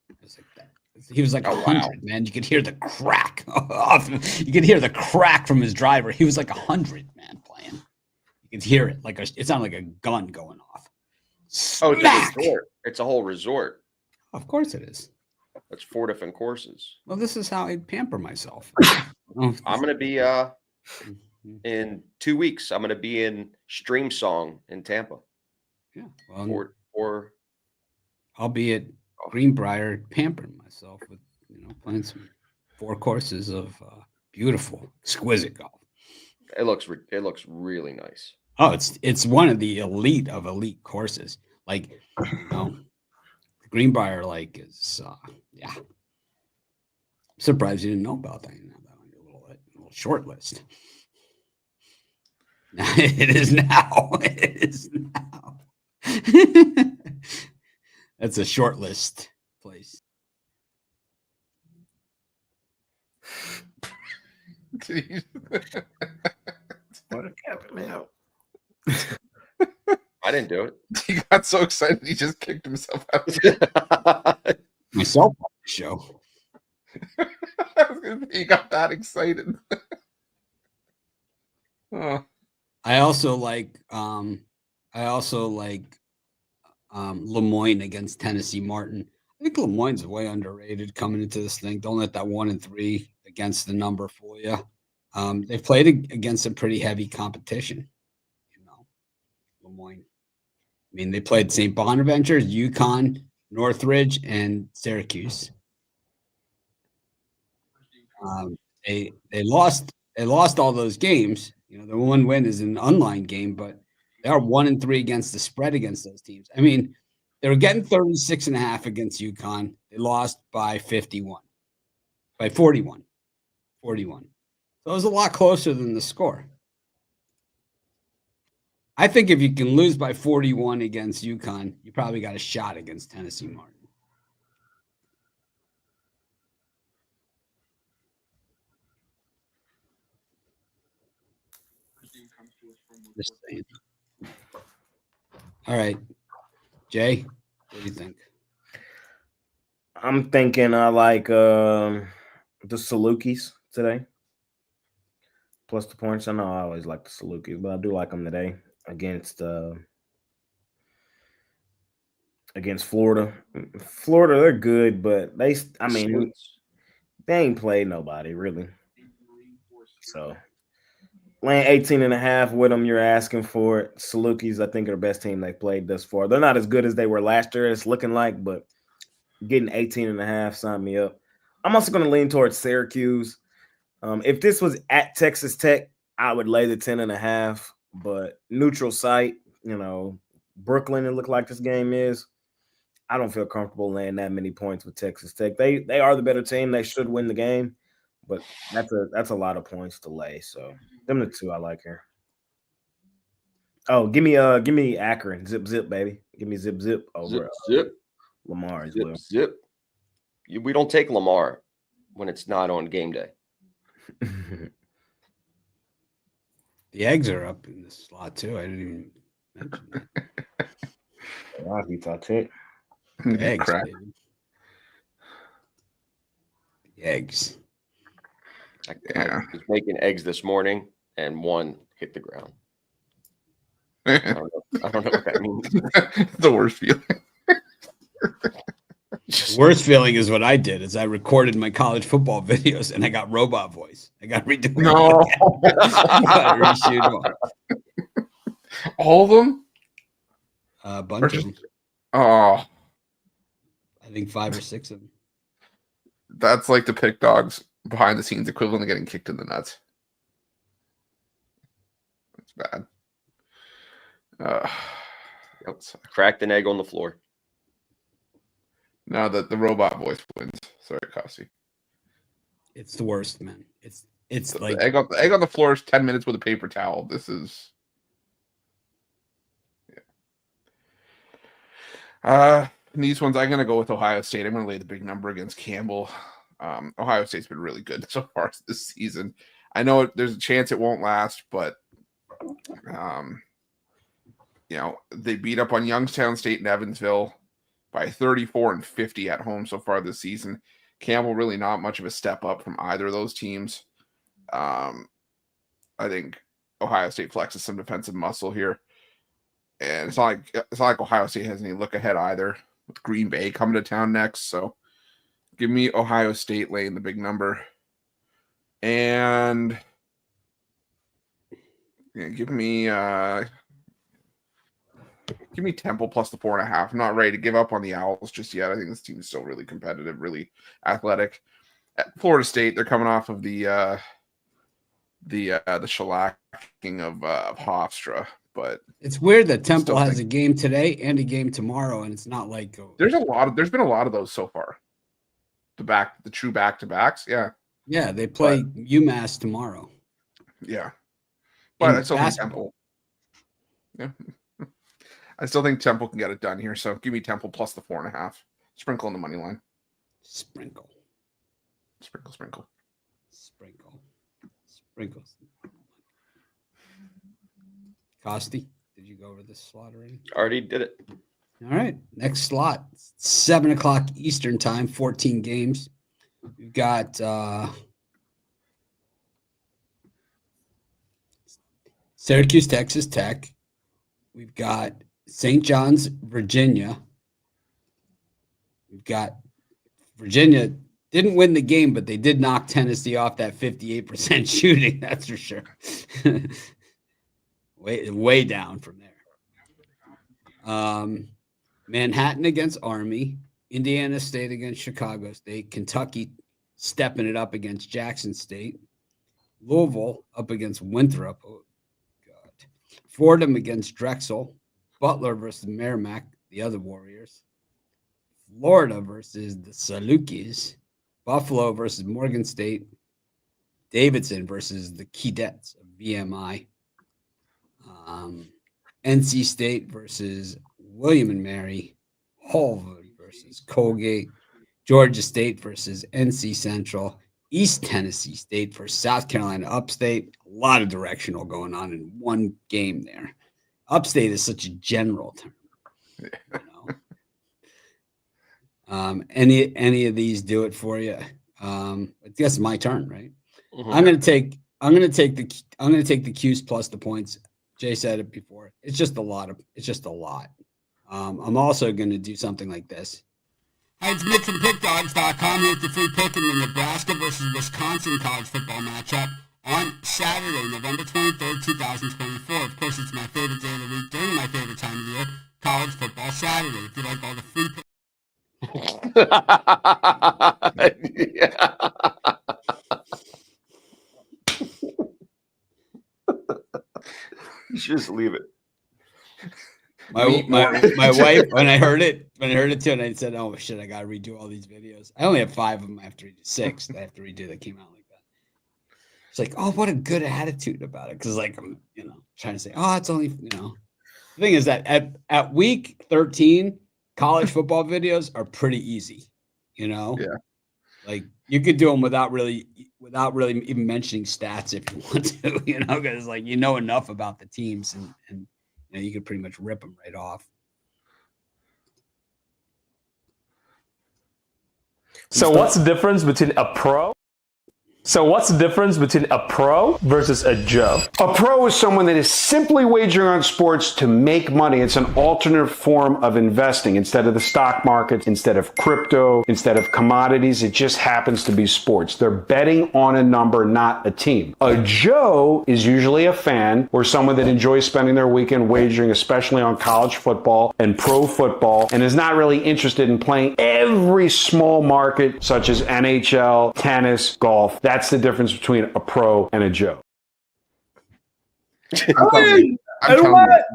It was like that. He was like 100, man. You could hear the crack. You could hear the crack from his driver. He was like 100, man, playing. You could hear it. It sounded like a gun going off. Oh, it's a resort. It's a whole resort. Of course it is. That's 4 different courses. Well, this is how I pamper myself. I'm going to be in 2 weeks. I'm going to be in Stream Song in Tampa. Yeah. Well, or I'll be at Greenbrier pampering myself with, playing some 4 courses of beautiful, exquisite golf. It looks really nice. Oh, it's one of the elite of elite courses. Like, Greenbrier is yeah. I'm surprised you didn't know about that. You know that on your little short list. It is now. That's a short list place. what a captain out. I didn't do it. He got so excited he just kicked himself out. Myself. show. I was gonna say, you got that excited. Oh. I also like Lemoyne against Tennessee Martin. I think Lemoyne's way underrated coming into this thing. Don't let that 1-3 against the number fool you. They've played against some pretty heavy competition. Lemoyne. I mean, they played St. Bonaventure, UConn, Northridge, and Syracuse. They lost all those games. The one win is an online game, but they are 1-3 against the spread against those teams. I mean, they were getting 36.5 against UConn. They lost by 41, by 41. So it was a lot closer than the score. I think if you can lose by 41 against UConn, you probably got a shot against Tennessee Martin. Just saying. All right, Jay, what do you think? I'm thinking I like the Salukis today. Plus the points. I know I always like the Salukis, but I do like them today against Florida. Florida, they're good, but they ain't played nobody really. So laying 18.5 with them, you're asking for it. Salukis, I think, are the best team they played thus far. They're not as good as they were last year, it's looking like, but getting 18.5, sign me up. I'm also going to lean towards Syracuse. If this was at Texas Tech, I would lay the 10.5, but neutral site, Brooklyn, it looked like this game is. I don't feel comfortable laying that many points with Texas Tech. They are the better team. They should win the game, but that's a lot of points to lay. So them the two I like here. Oh, give me Akron, zip, baby. Give me zip over zip. Lamar as Zip, well. zip. We don't take Lamar when it's not on game day. The eggs are up in this slot too. I didn't even mention that. The eggs, baby. The eggs. I was making eggs this morning, and one hit the ground. I don't know what that means. The worst feeling. The worst feeling is what I did is I recorded my college football videos and I got robot voice. I got to redo them. No. Reshoot them. All of them? A bunch of them. Oh. I think 5 or 6 of them. That's like the Pick Dogs behind the scenes equivalent of getting kicked in the nuts. That's bad. Cracked an egg on the floor. Now that the robot voice wins. Sorry, Costi. It's the worst, man. It's like the egg on the floor is 10 minutes with a paper towel. This is these ones I'm gonna go with Ohio State. I'm gonna lay the big number against Campbell. Ohio State's been really good so far this season. I know there's a chance it won't last, but they beat up on Youngstown State and Evansville by 34 and 50 at home so far this season. Campbell really not much of a step up from either of those teams. I think Ohio State flexes some defensive muscle here. And it's not like Ohio State has any look ahead either, with Green Bay coming to town next. So give me Ohio State laying the big number. And give me Temple plus the 4.5. I'm not ready to give up on the Owls just yet. I think this team is still really competitive, really athletic. At Florida State, they're coming off of the shellacking of Hofstra, but it's weird that Temple has a game today and a game tomorrow, and it's not like there's been a lot of those so far. The true back-to-backs, yeah. Yeah, they play UMass tomorrow. Yeah. But I still think Temple. Yeah. I still think Temple can get it done here. So give me Temple plus the 4.5. Sprinkle on the money line. Sprinkle. Costi, did you go over this slot already? Already did it. All right. Next slot, 7:00 Eastern time, 14 games. We've got Syracuse, Texas Tech. We've got St. John's, Virginia. We've got Virginia didn't win the game, but they did knock Tennessee off that 58% shooting. That's for sure. way down from there. Manhattan against Army, Indiana State against Chicago State, Kentucky stepping it up against Jackson State, Louisville up against Winthrop. Oh, God. Fordham against Drexel, Butler versus Merrimack, the other Warriors, Florida versus the Salukis, Buffalo versus Morgan State, Davidson versus the Keydets of VMI, NC State versus William and Mary, Hull versus Colgate, Georgia State versus NC Central, East Tennessee State versus South Carolina Upstate. A lot of directional going on in one game there. Upstate is such a general term. You know? Any of these do it for you? I guess it's my turn, right? Mm-hmm. I'm gonna take the Qs plus the points. Jay said it before. It's just a lot. I'm also going to do something like this. Hi, it's Mitch from PickDogs.com here with the free pick in the Nebraska versus Wisconsin college football matchup on Saturday, November 23rd, 2024. Of course, it's my favorite day of the week during my favorite time of the year, college football Saturday. If you like all the free picks. Yeah. You should just leave it. My wife, when I heard it too, and I said, "Oh shit, I gotta redo all these videos." I only have 5 of them. I have to redo 6. I have to redo that came out like that. It's like, oh, what a good attitude about it, because like I'm, trying to say, oh, it's only, The thing is that at week 13, college football videos are pretty easy. Yeah. Like you could do them without really even mentioning stats if you want to, because like enough about the teams and you could pretty much rip them right off. So what's the difference between a pro? versus a Joe? A pro is someone that is simply wagering on sports to make money. It's an alternate form of investing. Instead of the stock market, instead of crypto, instead of commodities, it just happens to be sports. They're betting on a number, not a team. A Joe is usually a fan or someone that enjoys spending their weekend wagering, especially on college football and pro football, and is not really interested in playing every small market such as NHL, tennis, golf. That's the difference between a pro and a Joe. I'm telling you,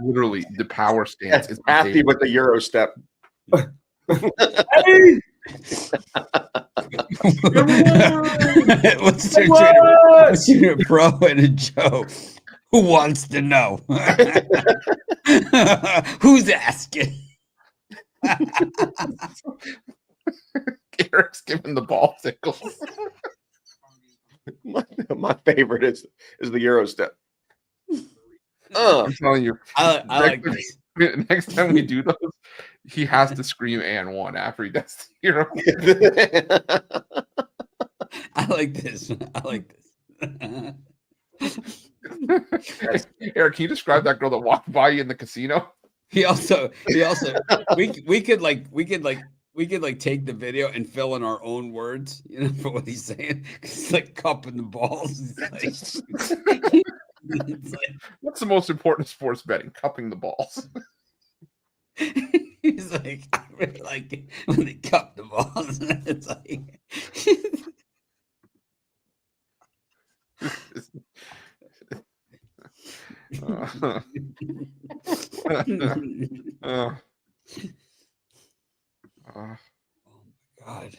literally, the power stance is happy with the Euro step. What's your pro and a Joe? Who wants to know? Who's asking? Eric's giving the ball tickles. My favorite is the Euro step. I'm telling you, I like this. Next time we do those, he has to scream and one after he does the Euro. I like this. Eric, can you describe that girl that walked by you in the casino? We could take the video and fill in our own words, for what he's saying. It's like cupping the balls. It's like, what's the most important sports betting? Cupping the balls. He's like, I really like it when they cup the balls. It's like oh my God.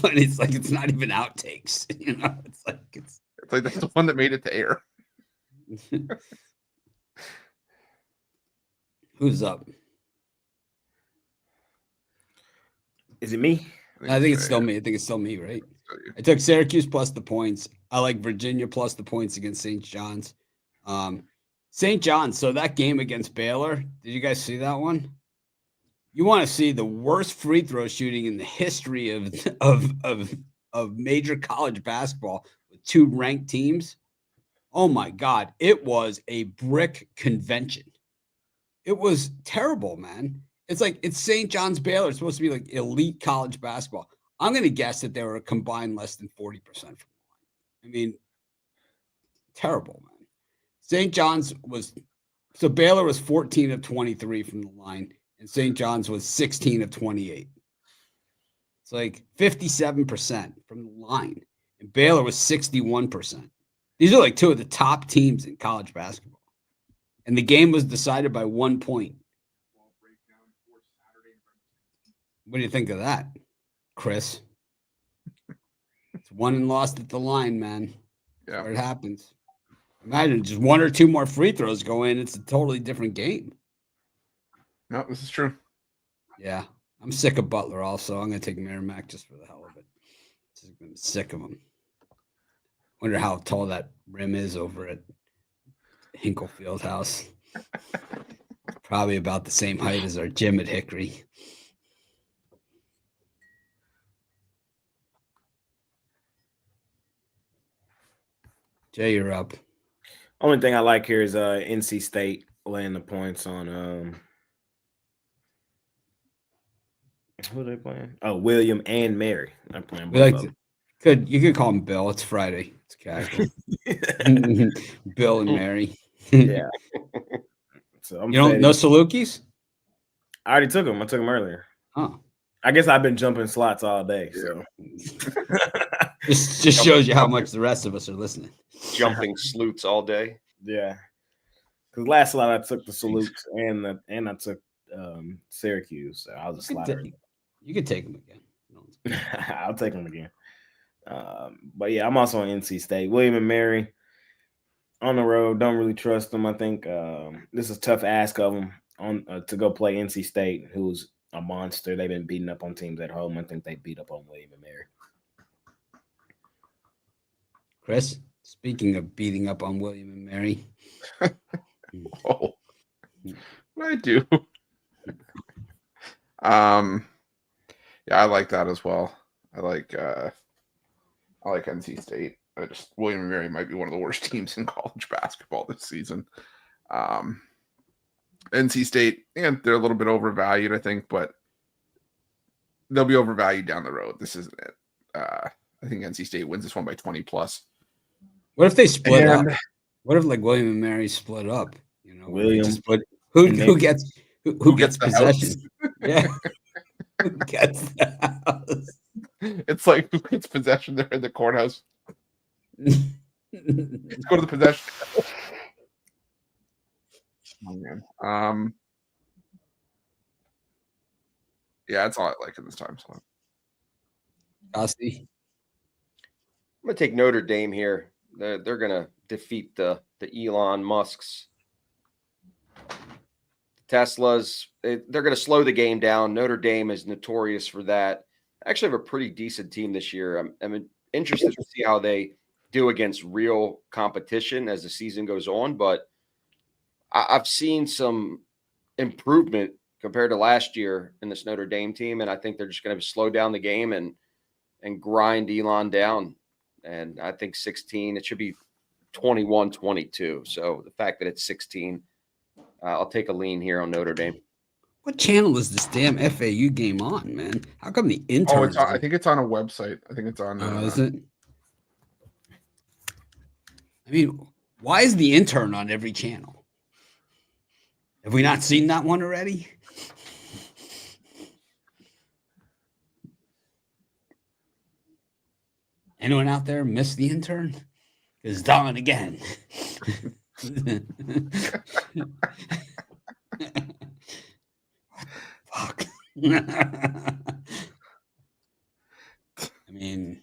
But it's like it's not even outtakes, It's like that's the one that made it to air. Who's up? Is it me? I think it's still me. Right? I took Syracuse plus the points. I like Virginia plus the points against St. John's. St. John's. So that game against Baylor, did you guys see that one? You want to see the worst free throw shooting in the history of major college basketball with 2 ranked teams? Oh my God. It was a brick convention. It was terrible, man. It's like it's St. John's Baylor. It's supposed to be like elite college basketball. I'm going to guess that they were combined less than 40% from the line. I mean, terrible, man. St. John's so Baylor was 14 of 23 from the line, and St. John's was 16 of 28. It's like 57% from the line, and Baylor was 61%. These are like 2 of the top teams in college basketball. And the game was decided by 1 point. What do you think of that, Chris? It's won and lost at the line, man. Yeah. That's where it happens. Imagine just 1 or 2 more free throws go in. It's a totally different game. No, this is true. Yeah. I'm sick of Butler also. I'm going to take Merrimack just for the hell of it. I'm sick of him. Wonder how tall that rim is over at Hinkle Fieldhouse. Probably about the same height as our gym at Hickory. Jay, you're up. Only thing I like here is NC State laying the points on who are they playing? Oh, William and Mary. I'm playing both of them. You could call him Bill. It's Friday. It's casual. Bill and Mary. Yeah. So I'm no Salukis? I already took them. I took them earlier. Oh. I guess I've been jumping slots all day. So just shows you how much the rest of us are listening. Jumping sleuths all day. Yeah. Because last slot I took the Salutes and I took Syracuse. So I was a slider. You could take them again. I'll take them again. But yeah, I'm also on NC State. William and Mary on the road. Don't really trust them. I think this is a tough ask of them to go play NC State, who's a monster. They've been beating up on teams at home. I think they beat up on William and Mary. Chris, speaking of beating up on William and Mary. Oh, I do. Yeah, I like that as well. I like NC State. William and Mary might be one of the worst teams in college basketball this season. NC State, and they're a little bit overvalued, I think, but they'll be overvalued down the road. This isn't it. I think NC State wins this one by 20 plus. What if they split up? What if like William and Mary split up? You know, William split. Who gets possession? Yeah. Who gets the house? It's like who gets possession? They're in the courthouse. Let's go to the possession. Oh, man. Yeah, that's all I like in this time slot. Costi. I'm going to take Notre Dame here. They're going to defeat the Elon Musks. Teslas, they're going to slow the game down. Notre Dame is notorious for that. Actually have a pretty decent team this year. I'm interested to see how they do against real competition as the season goes on, but I've seen some improvement compared to last year in this Notre Dame team, and I think they're just going to slow down the game and grind Elon down. And I think 16, it should be 21-22. So the fact that it's 16, I'll take a lean here on Notre Dame. What channel is this damn FAU game on, man? How come the interns? I think it's on a website. I think it's on. Is it? I mean, why is the intern on every channel? Have we not seen that one already? Anyone out there miss the intern? It's Don again. Fuck. I mean,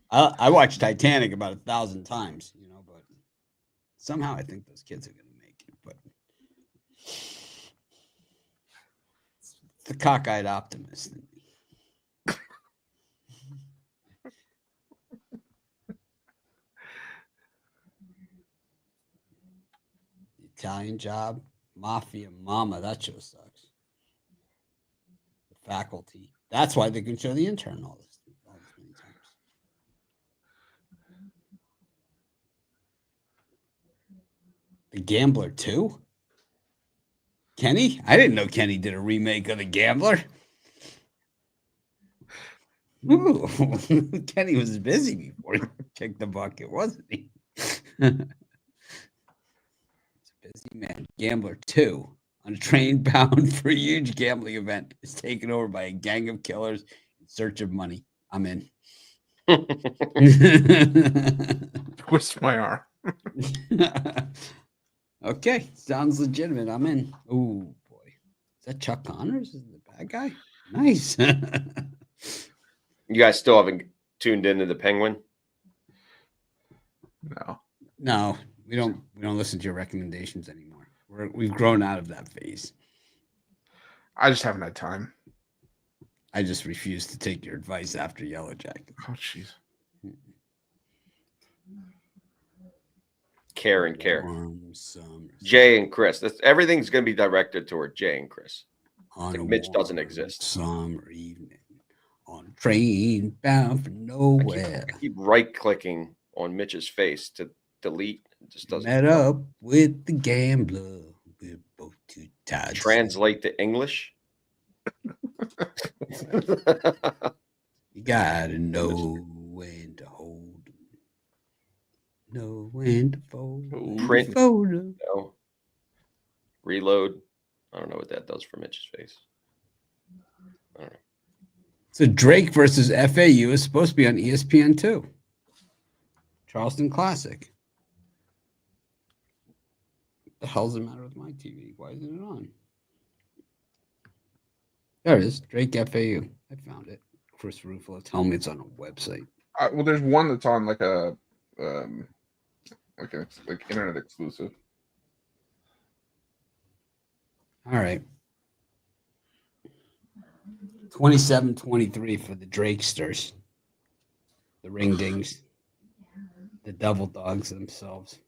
I watched Titanic about 1,000 times, you know, but somehow I think those kids are going to make it. But it's the cockeyed optimist in me. Italian Job, Mafia Mama, that show sucks. faculty. That's why they can show the intern all this many times. The Gambler 2? Kenny? I didn't know Kenny did a remake of The Gambler. Ooh, Kenny was busy before he kicked the bucket, wasn't he? He's a busy man. Gambler 2, on a train bound for a huge gambling event, is taken over by a gang of killers in search of money. I'm in. Twist my arm. Okay, sounds legitimate. I'm in. Oh boy, is that Chuck Connors? Is the bad guy? Nice. You guys still haven't tuned into the Penguin? No. No, we don't listen to your recommendations anymore. We've grown out of that phase. I just haven't had time. I just refuse to take your advice after Yellow Jacket. Oh, jeez. Care and care. Warm summer Jay and Chris. Everything's going to be directed toward Jay and Chris. on a Mitch doesn't warm exist. Summer evening on a train bound for nowhere. I keep right-clicking on Mitch's face to delete. It just doesn't. Met up with the gambler. We're both too tired. Translate to English. You gotta know when to hold 'em. Know when to fold 'em. Print. Fold 'em. No. Reload. I don't know what that does for Mitch's face. I don't know. So Drake versus FAU is supposed to be on ESPN2. Charleston Classic. What the hell's the matter with my TV? Why isn't it on? There it is. Drake FAU. I found it. Chris Ruffalo. Tell me it's on a website. Well, there's one that's on like a like internet exclusive. All right. 27-23 for the Drakesters. The Ring Dings. The Devil Dogs themselves.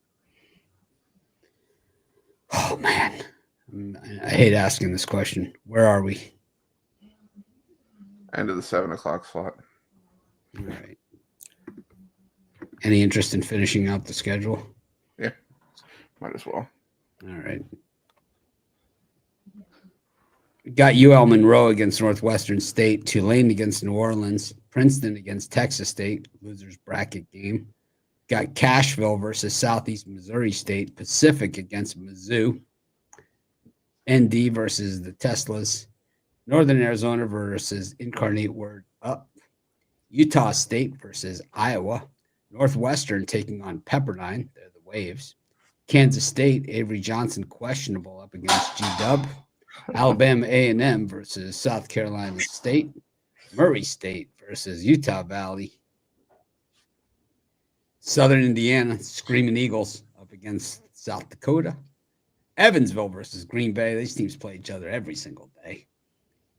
Oh, man. I hate asking this question. Where are we? End of the 7 o'clock slot. All right. Any interest in finishing out the schedule? Yeah. Might as well. All right. Got UL Monroe against Northwestern State, Tulane against New Orleans, Princeton against Texas State, losers bracket game. Got Cashville versus Southeast Missouri State, Pacific against Mizzou, ND versus the Teslas, Northern Arizona versus Incarnate Word Up, Utah State versus Iowa, Northwestern taking on Pepperdine, they're the Waves, Kansas State, Avery Johnson questionable up against G-Dub, Alabama A&M versus South Carolina State, Murray State versus Utah Valley, Southern Indiana Screaming Eagles up against South Dakota, Evansville versus Green Bay. These teams play each other every single day.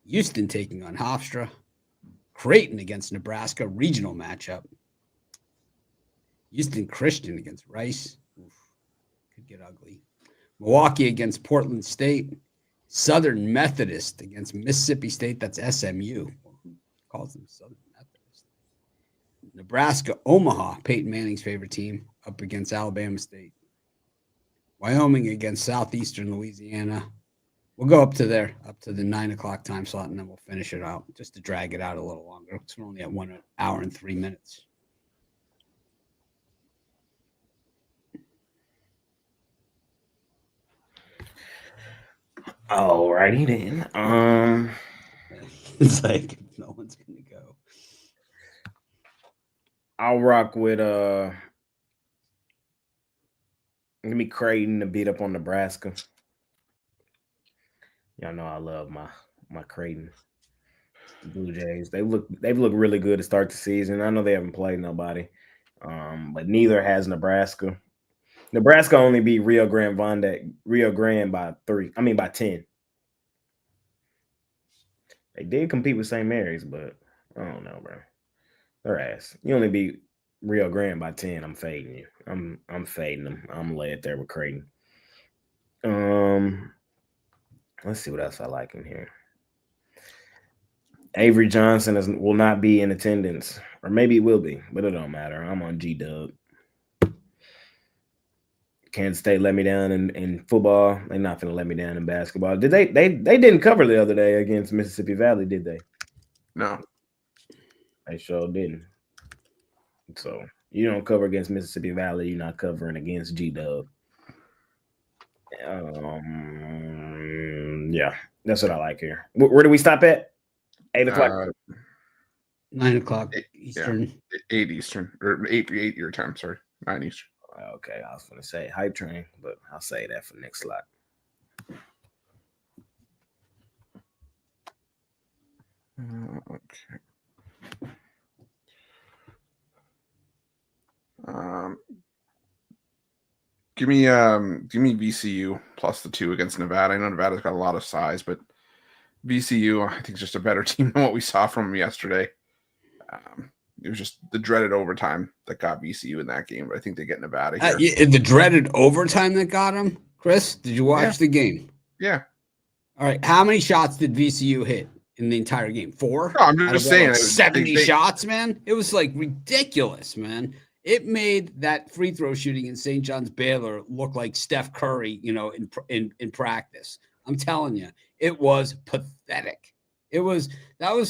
Houston taking on Hofstra, Creighton against Nebraska, regional matchup. Houston Christian against Rice. Oof, could get ugly. Milwaukee against Portland State. Southern Methodist against Mississippi State. That's SMU. Who calls them Southern Methodist? Nebraska, Omaha, Peyton Manning's favorite team, up against Alabama State. Wyoming against Southeastern Louisiana. We'll go up to the 9 o'clock time slot, and then we'll finish it out just to drag it out a little longer. Because we're only at 1 hour and 3 minutes. Alrighty then. It's like no one's gonna go. I'll rock with give me Creighton to beat up on Nebraska. Y'all know I love my Creighton Blue Jays. They've looked really good to start the season. I know they haven't played nobody, but neither has Nebraska. Nebraska only beat Rio Grande by 10. They did compete with St. Mary's, but I don't know, bro. Their ass. You only beat Rio Grande by 10. I'm fading you. I'm fading them. I'm led there with Creighton. Let's see what else I like in here. Avery Johnson will not be in attendance, or maybe it will be, but it don't matter. I'm on G-Dub. Kansas State let me down in football. They're not going to let me down in basketball. Did they didn't cover the other day against Mississippi Valley, did they? No. They sure didn't. So you don't cover against Mississippi Valley, you're not covering against G-Dub. Yeah, that's what I like here. Where do we stop at? 8 o'clock. 9 o'clock Eastern. Yeah, 8 Eastern or 8 your time. Sorry, 9 Eastern. Okay, I was going to say hype train, but I'll say that for next slot. Okay. Give me VCU plus the 2 against Nevada. I know Nevada's got a lot of size, but VCU I think is just a better team than what we saw from them yesterday. It was just the dreaded overtime that got VCU in that game, but I think they get Nevada here. The dreaded overtime that got him, Chris. Did you watch the game? Yeah. All right. How many shots did VCU hit in the entire game? 4? No, I'm just saying. Like 70 shots, man. It was like ridiculous, man. It made that free throw shooting in St. John's Baylor look like Steph Curry, in practice. I'm telling you, it was pathetic. That was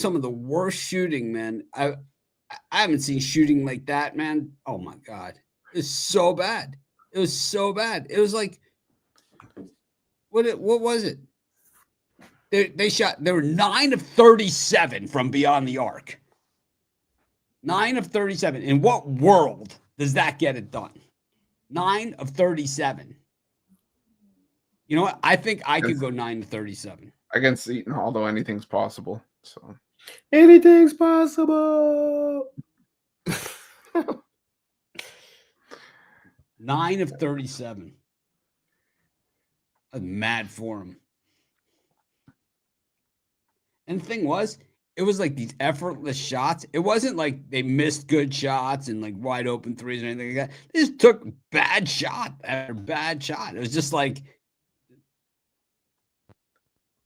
some of the worst shooting, man. I haven't seen shooting like that, man. Oh my God. It's so bad. It was so bad. It was like, what was it? They were 9 of 37 from beyond the arc. 9 of 37. In what world does that get it done? 9 of 37. You know what? I think I could go 9 to 37. Against Eaton, although anything's possible. So anything's possible. 9 of 37. I'm mad for him. And the thing was, it was like these effortless shots. It wasn't like they missed good shots and like wide open threes or anything like that. They just took bad shot after bad shot. It was just like,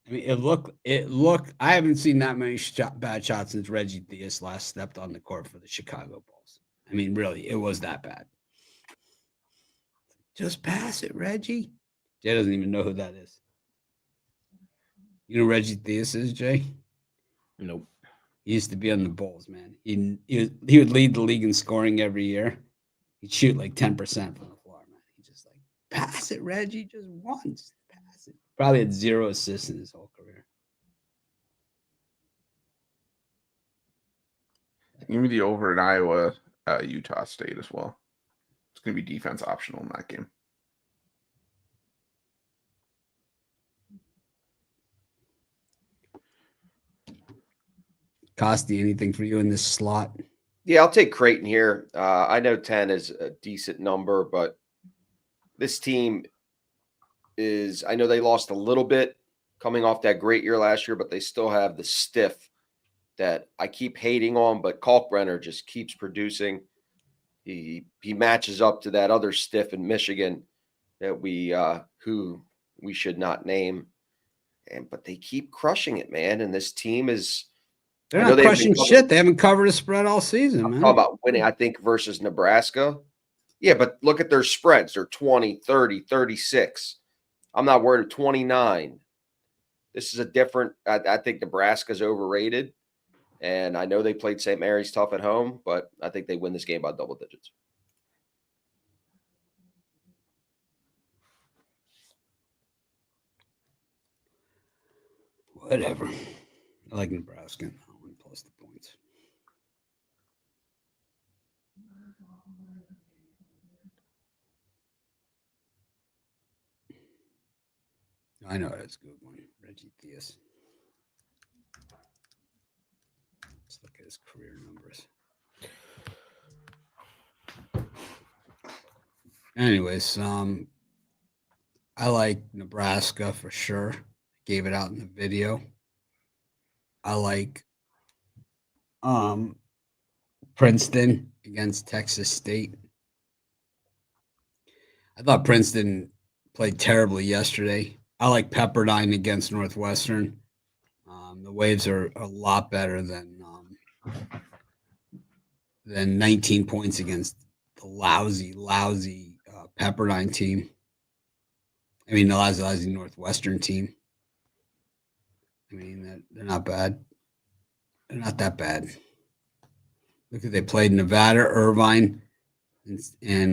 I mean, it looked. I haven't seen that many bad shots since Reggie Theus last stepped on the court for the Chicago Bulls. I mean, really, it was that bad. Just pass it, Reggie. Jay doesn't even know who that is. You know who Reggie Theus is, Jay? Nope. He used to be on the Bulls, man. He would lead the league in scoring every year. He'd shoot like 10% from the floor, man. He just like, pass it, Reggie, just once. Pass it. Probably had 0 assists in his whole career. Give me the over in Iowa, Utah State as well. It's going to be defense optional in that game. Costi, anything for you in this slot? Yeah, I'll take Creighton here. I know 10 is a decent number, but this team is, I know they lost a little bit coming off that great year last year, but they still have the stiff that I keep hating on, but Kalkbrenner just keeps producing. He matches up to that other stiff in Michigan that who we should not name. But they keep crushing it, man. And this team is, they're not crushing shit. They haven't covered a spread all season, man. Talk about winning, I think, versus Nebraska. Yeah, but look at their spreads. They're 20, 30, 36. I'm not worried of 29. This is a different – I think Nebraska's overrated. And I know they played St. Mary's tough at home, but I think they win this game by double digits. Whatever. I like Nebraska. Plus the points. I know that's a good one. Reggie Theus. Let's look at his career numbers. Anyways, I like Nebraska for sure. Gave it out in the video. I like Princeton against Texas State. I thought Princeton played terribly yesterday. I like Pepperdine against Northwestern. The Waves are a lot better than 19 points against the lousy Pepperdine team. I mean, the lousy Northwestern team. I mean, they're not bad. They're not that bad. Look at they played Nevada, Irvine, and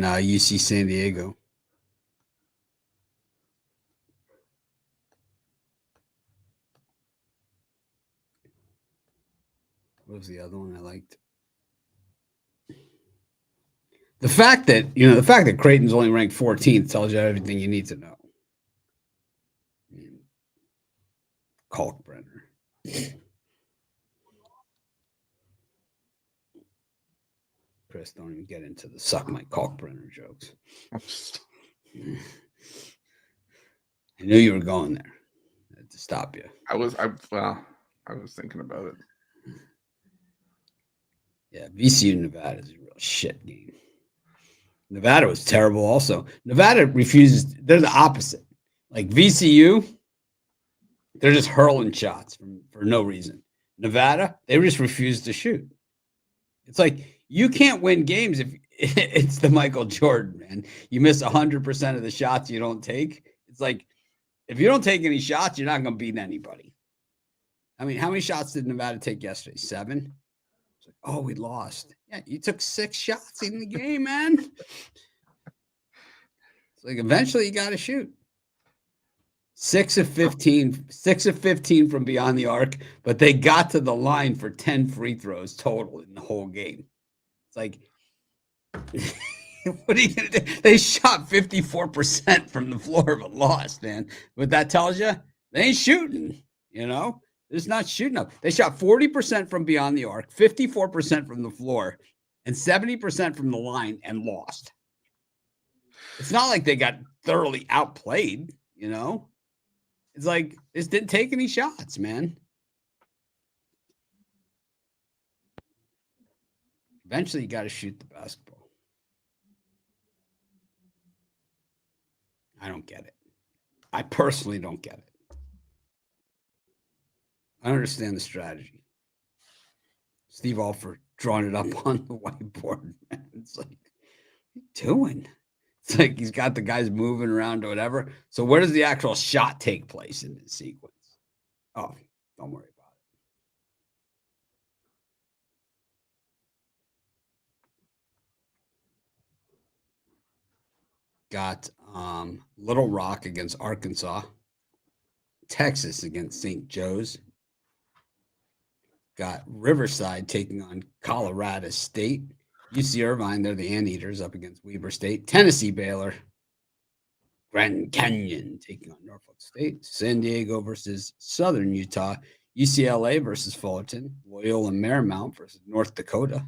UC San Diego. What was the other one I liked? The fact that Creighton's only ranked 14th tells you everything you need to know. I mean, Kalkbrenner. Chris, don't even get into the suck my Kalkbrenner jokes. I knew you were going there. I had to stop you. I was thinking about it. Yeah, VCU Nevada is a real shit game. Nevada was terrible also. Nevada refuses. They're the opposite. Like VCU, they're just hurling shots for no reason. Nevada, they just refuse to shoot. It's like you can't win games if it's the Michael Jordan, man. You miss 100% of the shots you don't take. It's like if you don't take any shots, you're not going to beat anybody. I mean, how many shots did Nevada take yesterday? 7? It's like, oh, we lost. Yeah, you took 6 shots in the game, man. It's like eventually you got to shoot. 6 of 15 from beyond the arc, but they got to the line for 10 free throws total in the whole game. It's like, what are you going to do? They shot 54% from the floor but lost, man. What that tells you, they ain't shooting, you know? They're just not shooting up. They shot 40% from beyond the arc, 54% from the floor, and 70% from the line and lost. It's not like they got thoroughly outplayed, you know? It's like, this didn't take any shots, man. Eventually, you got to shoot the basketball. I don't get it. I personally don't get it. I understand the strategy. Steve Alford drawing it up on the whiteboard. Man. It's like, what are you doing? It's like he's got the guys moving around or whatever. So where does the actual shot take place in this sequence? Oh, don't worry about it. Got Little Rock against Arkansas. Texas against St. Joe's. Got Riverside taking on Colorado State. UC Irvine, they're the Anteaters up against Weber State. Tennessee Baylor. Grand Canyon taking on Norfolk State. San Diego versus Southern Utah. UCLA versus Fullerton. Loyola Marymount versus North Dakota.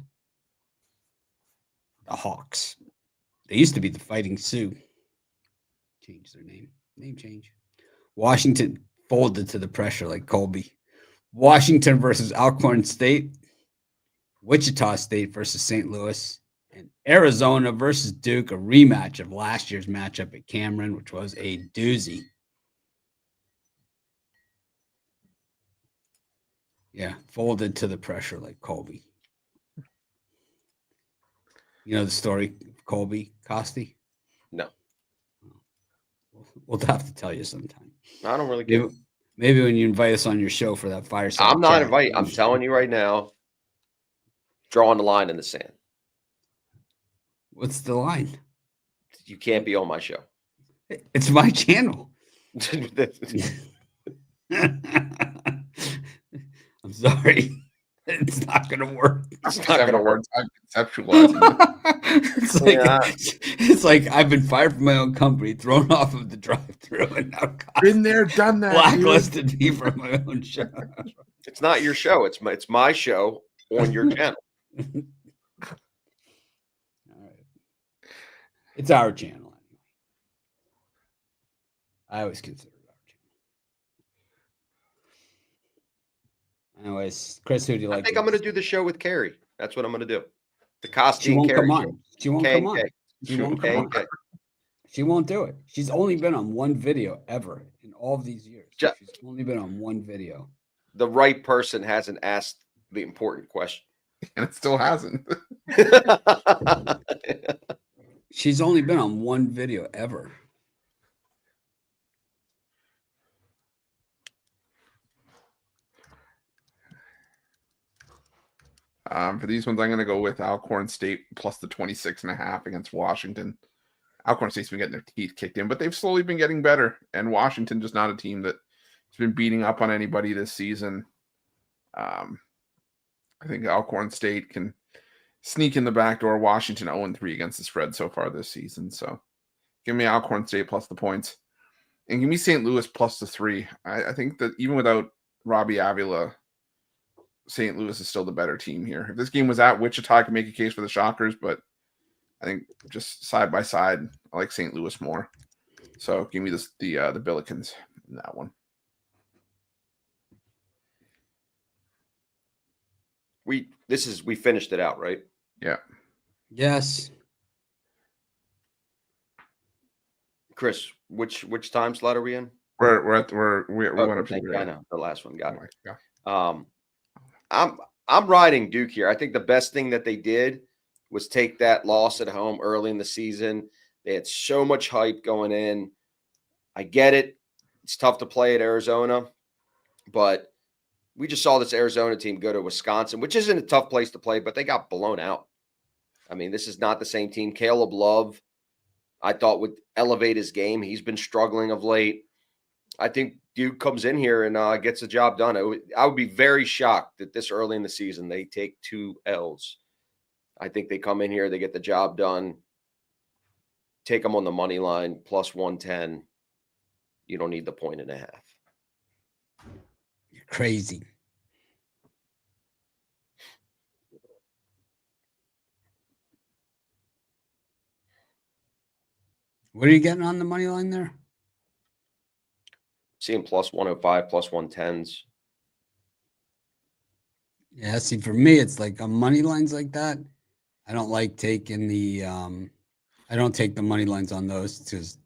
The Hawks. They used to be the Fighting Sioux. Changed their name. Name change. Washington folded to the pressure like Colby. Washington versus Alcorn State. Wichita State versus St. Louis, and Arizona versus Duke, a rematch of last year's matchup at Cameron, which was a doozy. Yeah, folded to the pressure like Colby. You know the story of Colby Costi? No. We'll have to tell you sometime. I don't really get it. Maybe when you invite us on your show for that fireside. I'm not chat. inviting. I'm telling you right now. Drawing the line in the sand. What's the line? You can't be on my show. It's my channel. I'm sorry. It's not going to work. It's not going to work. I'm conceptualizing it. It's like I've been fired from my own company, thrown off of the drive-through, and now Been there, done that. blacklisted me from my own show. It's not your show. It's my show on your channel. All right. It's our channel. I always consider it our channel. Anyways, Chris, who do you like? I think I'm going to do the show with Carrie. That's what I'm going to do. The Costi She and won't Carrie come show. on. She won't come on. She won't come on. KK. She won't do it. She's only been on one video ever in all of these years. Ju- She's only been on one video. the right person hasn't asked the important question. And it still hasn't. She's only been on one video ever. For these ones, I'm going to go with Alcorn State plus the 26.5 against Washington. Alcorn State's been getting their teeth kicked in, but they've slowly been getting better. And Washington just not a team that has been beating up on anybody this season. I think Alcorn State can sneak in the back door. Washington 0-3 against the spread so far this season. So give me Alcorn State plus the points. And give me St. Louis plus the 3. I think that even without Robbie Avila, St. Louis is still the better team here. If this game was at Wichita, I could make a case for the Shockers, but I think just side by side, I like St. Louis more. So give me the Pelicans in that one. We finished it out, right? Yeah. Yes. Chris, which time slot are we in? We went up to I know the last one. Got it. Yeah. I'm riding Duke here. I think the best thing that they did was take that loss at home early in the season. They had so much hype going in. I get it. It's tough to play at Arizona, but we just saw this Arizona team go to Wisconsin, which isn't a tough place to play, but they got blown out. I mean, this is not the same team. Caleb Love, I thought, would elevate his game. He's been struggling of late. I think Duke comes in here and gets the job done. I would be very shocked that this early in the season they take 2 L's. I think they come in here, they get the job done, take them on the money line, plus 110. You don't need the 1.5. You're crazy. What are you getting on the money line there? Seeing plus 105, plus 110s. Yeah, see, for me, it's like on money lines like that. I don't like taking the I don't take the money lines on those because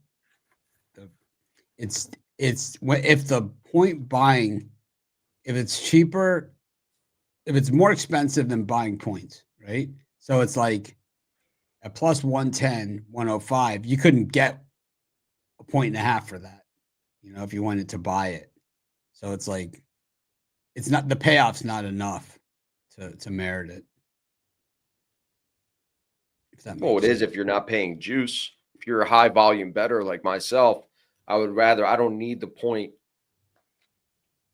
it's if the point buying, if it's cheaper, if it's more expensive than buying points, right? So it's like at plus 110, 105, you couldn't get a 1.5 for that, if you wanted to buy it. So it's like it's not, the payoff's not enough to merit it. Well, it is if you're not paying juice. If you're a high volume bettor like myself, I don't need the point.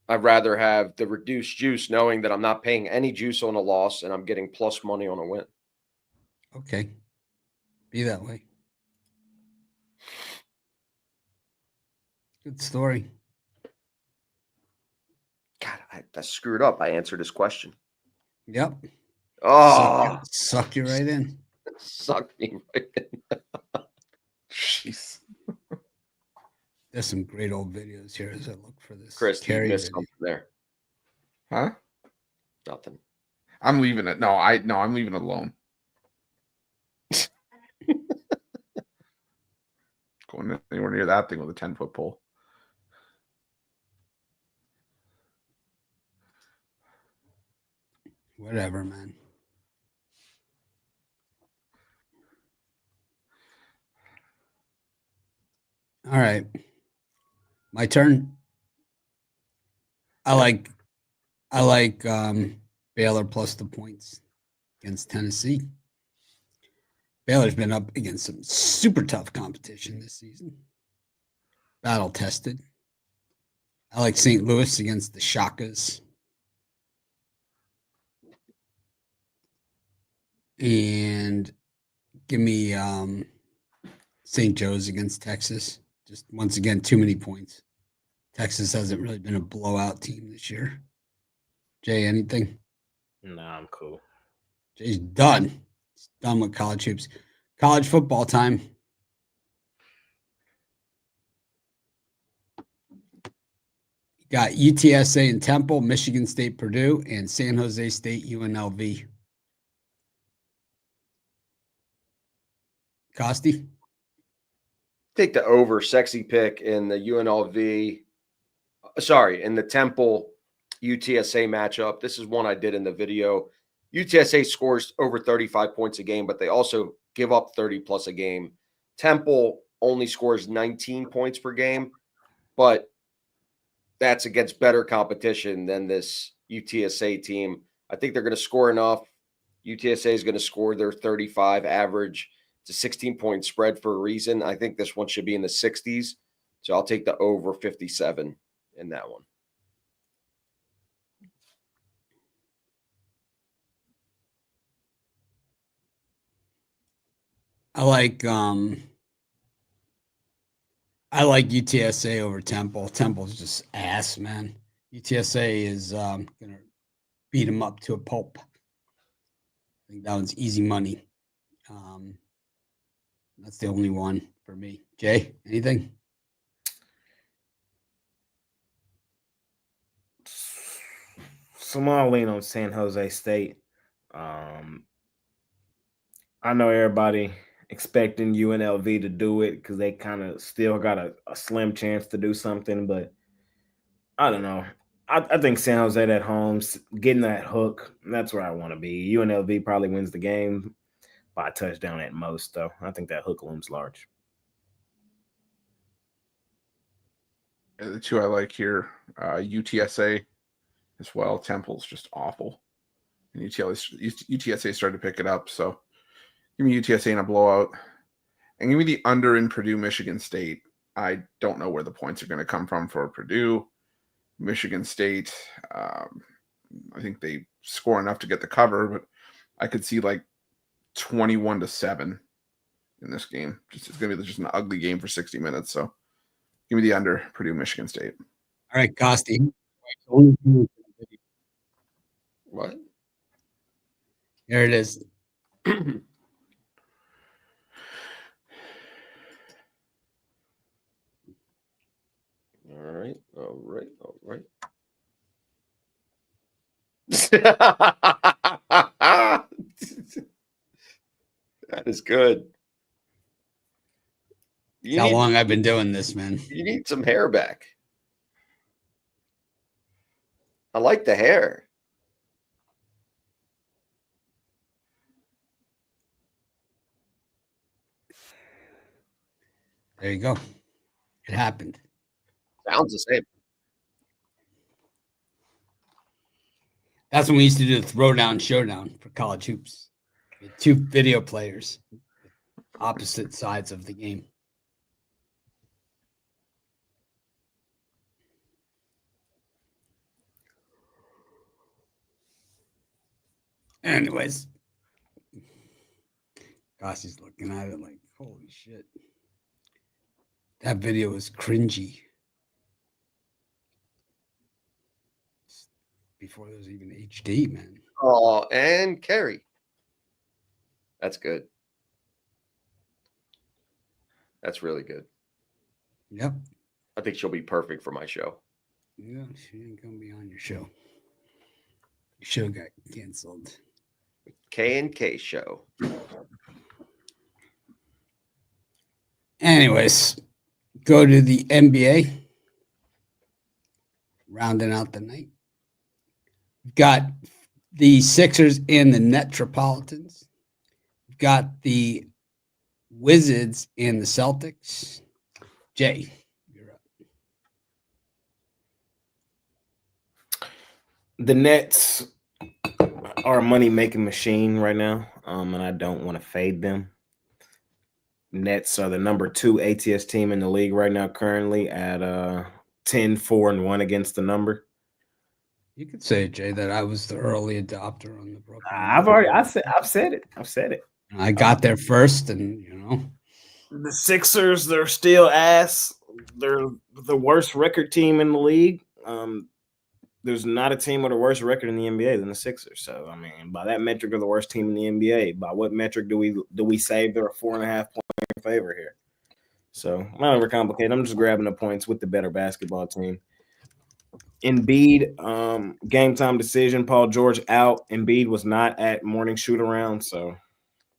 I'd rather have the reduced juice knowing that I'm not paying any juice on a loss and I'm getting plus money on a win. Okay. Be that way. Good story. God, I screwed up. I answered this question. Yep. Oh, Suck you right in. Sucked me right in. Jeez. There's some great old videos here as I look for this. Chris, you missed video. something there. Huh? Nothing. I'm leaving it. No, I'm leaving it alone. Going anywhere near that thing with a 10-foot pole. Whatever, man. All right. My turn. I like Baylor plus the points against Tennessee. Baylor's been up against some super tough competition this season. Battle tested. I like St. Louis against the Shockers. And give me St. Joe's against Texas. Just once again, too many points. Texas hasn't really been a blowout team this year. Jay, anything? Nah, I'm cool. Jay's done. He's done with college hoops. College football time. You got UTSA and Temple, Michigan State, Purdue, and San Jose State, UNLV. Costi? Take the over, sexy pick in the UNLV. Sorry, in the Temple UTSA matchup. This is one I did in the video. UTSA scores over 35 points a game, but they also give up 30 plus a game. Temple only scores 19 points per game, but that's against better competition than this UTSA team. I think they're going to score enough. UTSA is going to score their 35 average. It's a 16-point spread for a reason. I think this one should be in the 60s. So I'll take the over 57 in that one. I like UTSA over Temple. Temple's just ass, man. UTSA is gonna beat them up to a pulp. I think that one's easy money. That's the only one for me. Jay, anything? So I'm gonna lean on San Jose State. I know everybody expecting UNLV to do it because they kind of still got a slim chance to do something, but I don't know. I think San Jose at home, getting that hook, that's where I want to be. UNLV probably wins the game by a touchdown at most, though. I think that hook looms large. The two I like here, UTSA as well. Temple's just awful. And UTSA started to pick it up, so give me UTSA in a blowout. And give me the under in Purdue, Michigan State. I don't know where the points are going to come from for Purdue. Michigan State, I think they score enough to get the cover, but I could see like 21-7 in this game. It's going to be just an ugly game for 60 minutes. So give me the under, Purdue, Michigan State. All right, Costi. What? Here it is. All right. That is good. How long I've been doing this, man. You need some hair back. I like the hair. There you go. It happened. Sounds the same. That's when we used to do the throwdown showdown for college hoops. We had two video players, opposite sides of the game. Anyways, Costi's looking at it like, holy shit. That video is cringy. Before there was even HD, man. Oh, and Carrie. That's good. That's really good. Yep. I think she'll be perfect for my show. Yeah, she ain't gonna be on your show. Your show got canceled. K&K show. Anyways, go to the NBA. Rounding out the night. We've got the Sixers and the Metropolitans. We've got the Wizards and the Celtics. Jay, you're up. The Nets are a money-making machine right now, and I don't want to fade them. Nets are the number 2 ATS team in the league right now, currently at 10-4-1 against the number. You could say, Jay, that I was the early adopter on the Brooklyn. I've said it. I got there first, and the Sixers, they're still ass. They're the worst record team in the league. There's not a team with a worse record in the NBA than the Sixers. So, I mean, by that metric, they're the worst team in the NBA. By what metric do we say they're a 4.5 point favor here? So, I'm not overcomplicated. I'm just grabbing the points with the better basketball team. Embiid, game time decision. Paul George out. Embiid was not at morning shoot around, so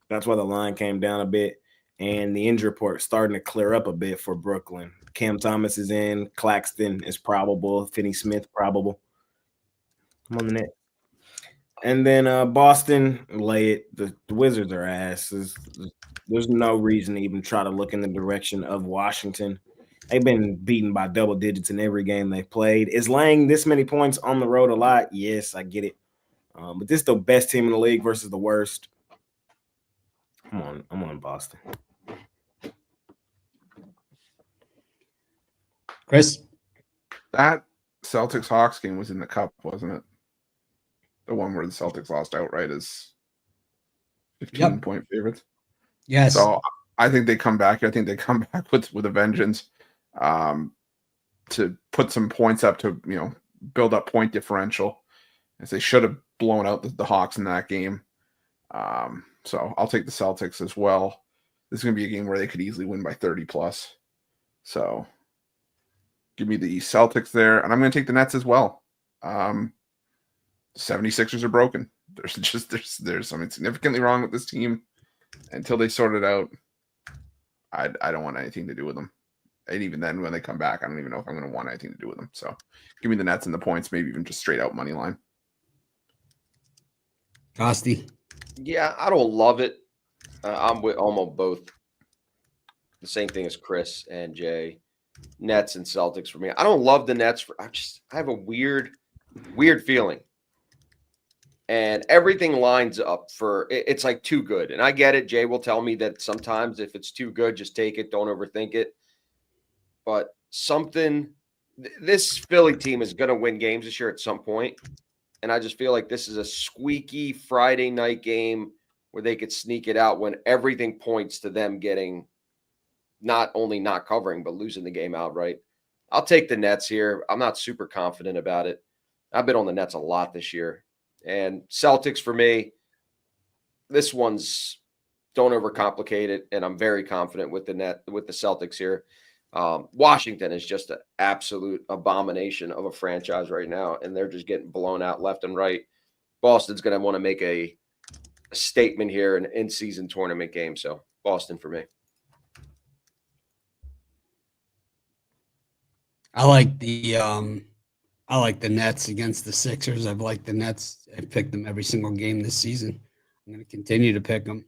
that's why the line came down a bit. And the injury report starting to clear up a bit for Brooklyn. Cam Thomas is in. Claxton is probable. Finney Smith probable. I'm on the net. And then Boston lay it. The Wizards are asses. There's no reason to even try to look in the direction of Washington. They've been beaten by double digits in every game they've played. Is laying this many points on the road a lot? Yes, I get it. But this is the best team in the league versus the worst. I'm on Boston. Chris? That Celtics Hawks game was in the cup, wasn't it? The one where the Celtics lost outright as 15-point favorites. Yes. So I think they come back. I think they come back with a vengeance, to put some points up to, build up point differential, as they should have blown out the Hawks in that game. So I'll take the Celtics as well. This is going to be a game where they could easily win by 30 plus. So give me the Celtics there, and I'm going to take the Nets as well. 76ers are broken. There's something significantly wrong with this team. Until they sort it out, I don't want anything to do with them. And even then, when they come back, I don't even know if I'm going to want anything to do with them. So give me the Nets and the points, maybe even just straight out money line. Costi? Yeah, I don't love it. I'm with almost both. The same thing as Chris and Jay. Nets and Celtics for me. I don't love the Nets. I have a weird feeling. And everything lines up for it's like too good. And I get it. Jay will tell me that sometimes if it's too good, just take it. Don't overthink it. But this Philly team is going to win games this year at some point. And I just feel like this is a squeaky Friday night game where they could sneak it out when everything points to them getting not only not covering, but losing the game outright. I'll take the Nets here. I'm not super confident about it. I've been on the Nets a lot this year. And Celtics for me, this one's don't overcomplicate it. And I'm very confident with the Celtics here. Washington is just an absolute abomination of a franchise right now, and they're just getting blown out left and right. Boston's going to want to make a statement here in an in-season tournament game. So Boston for me. I like the Nets against the Sixers. I've liked the Nets. I've picked them every single game this season. I'm going to continue to pick them.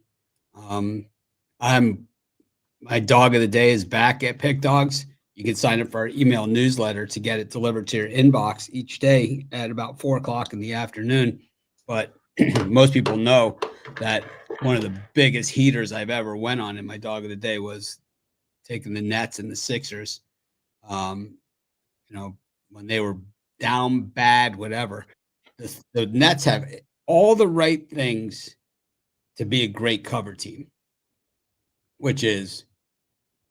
My dog of the day is back at Pick Dogs. You can sign up for our email newsletter to get it delivered to your inbox each day at about 4:00 in the afternoon. But most people know that one of the biggest heaters I've ever went on in my dog of the day was taking the Nets and the Sixers. When they were down bad, whatever. The Nets have all the right things to be a great cover team, which is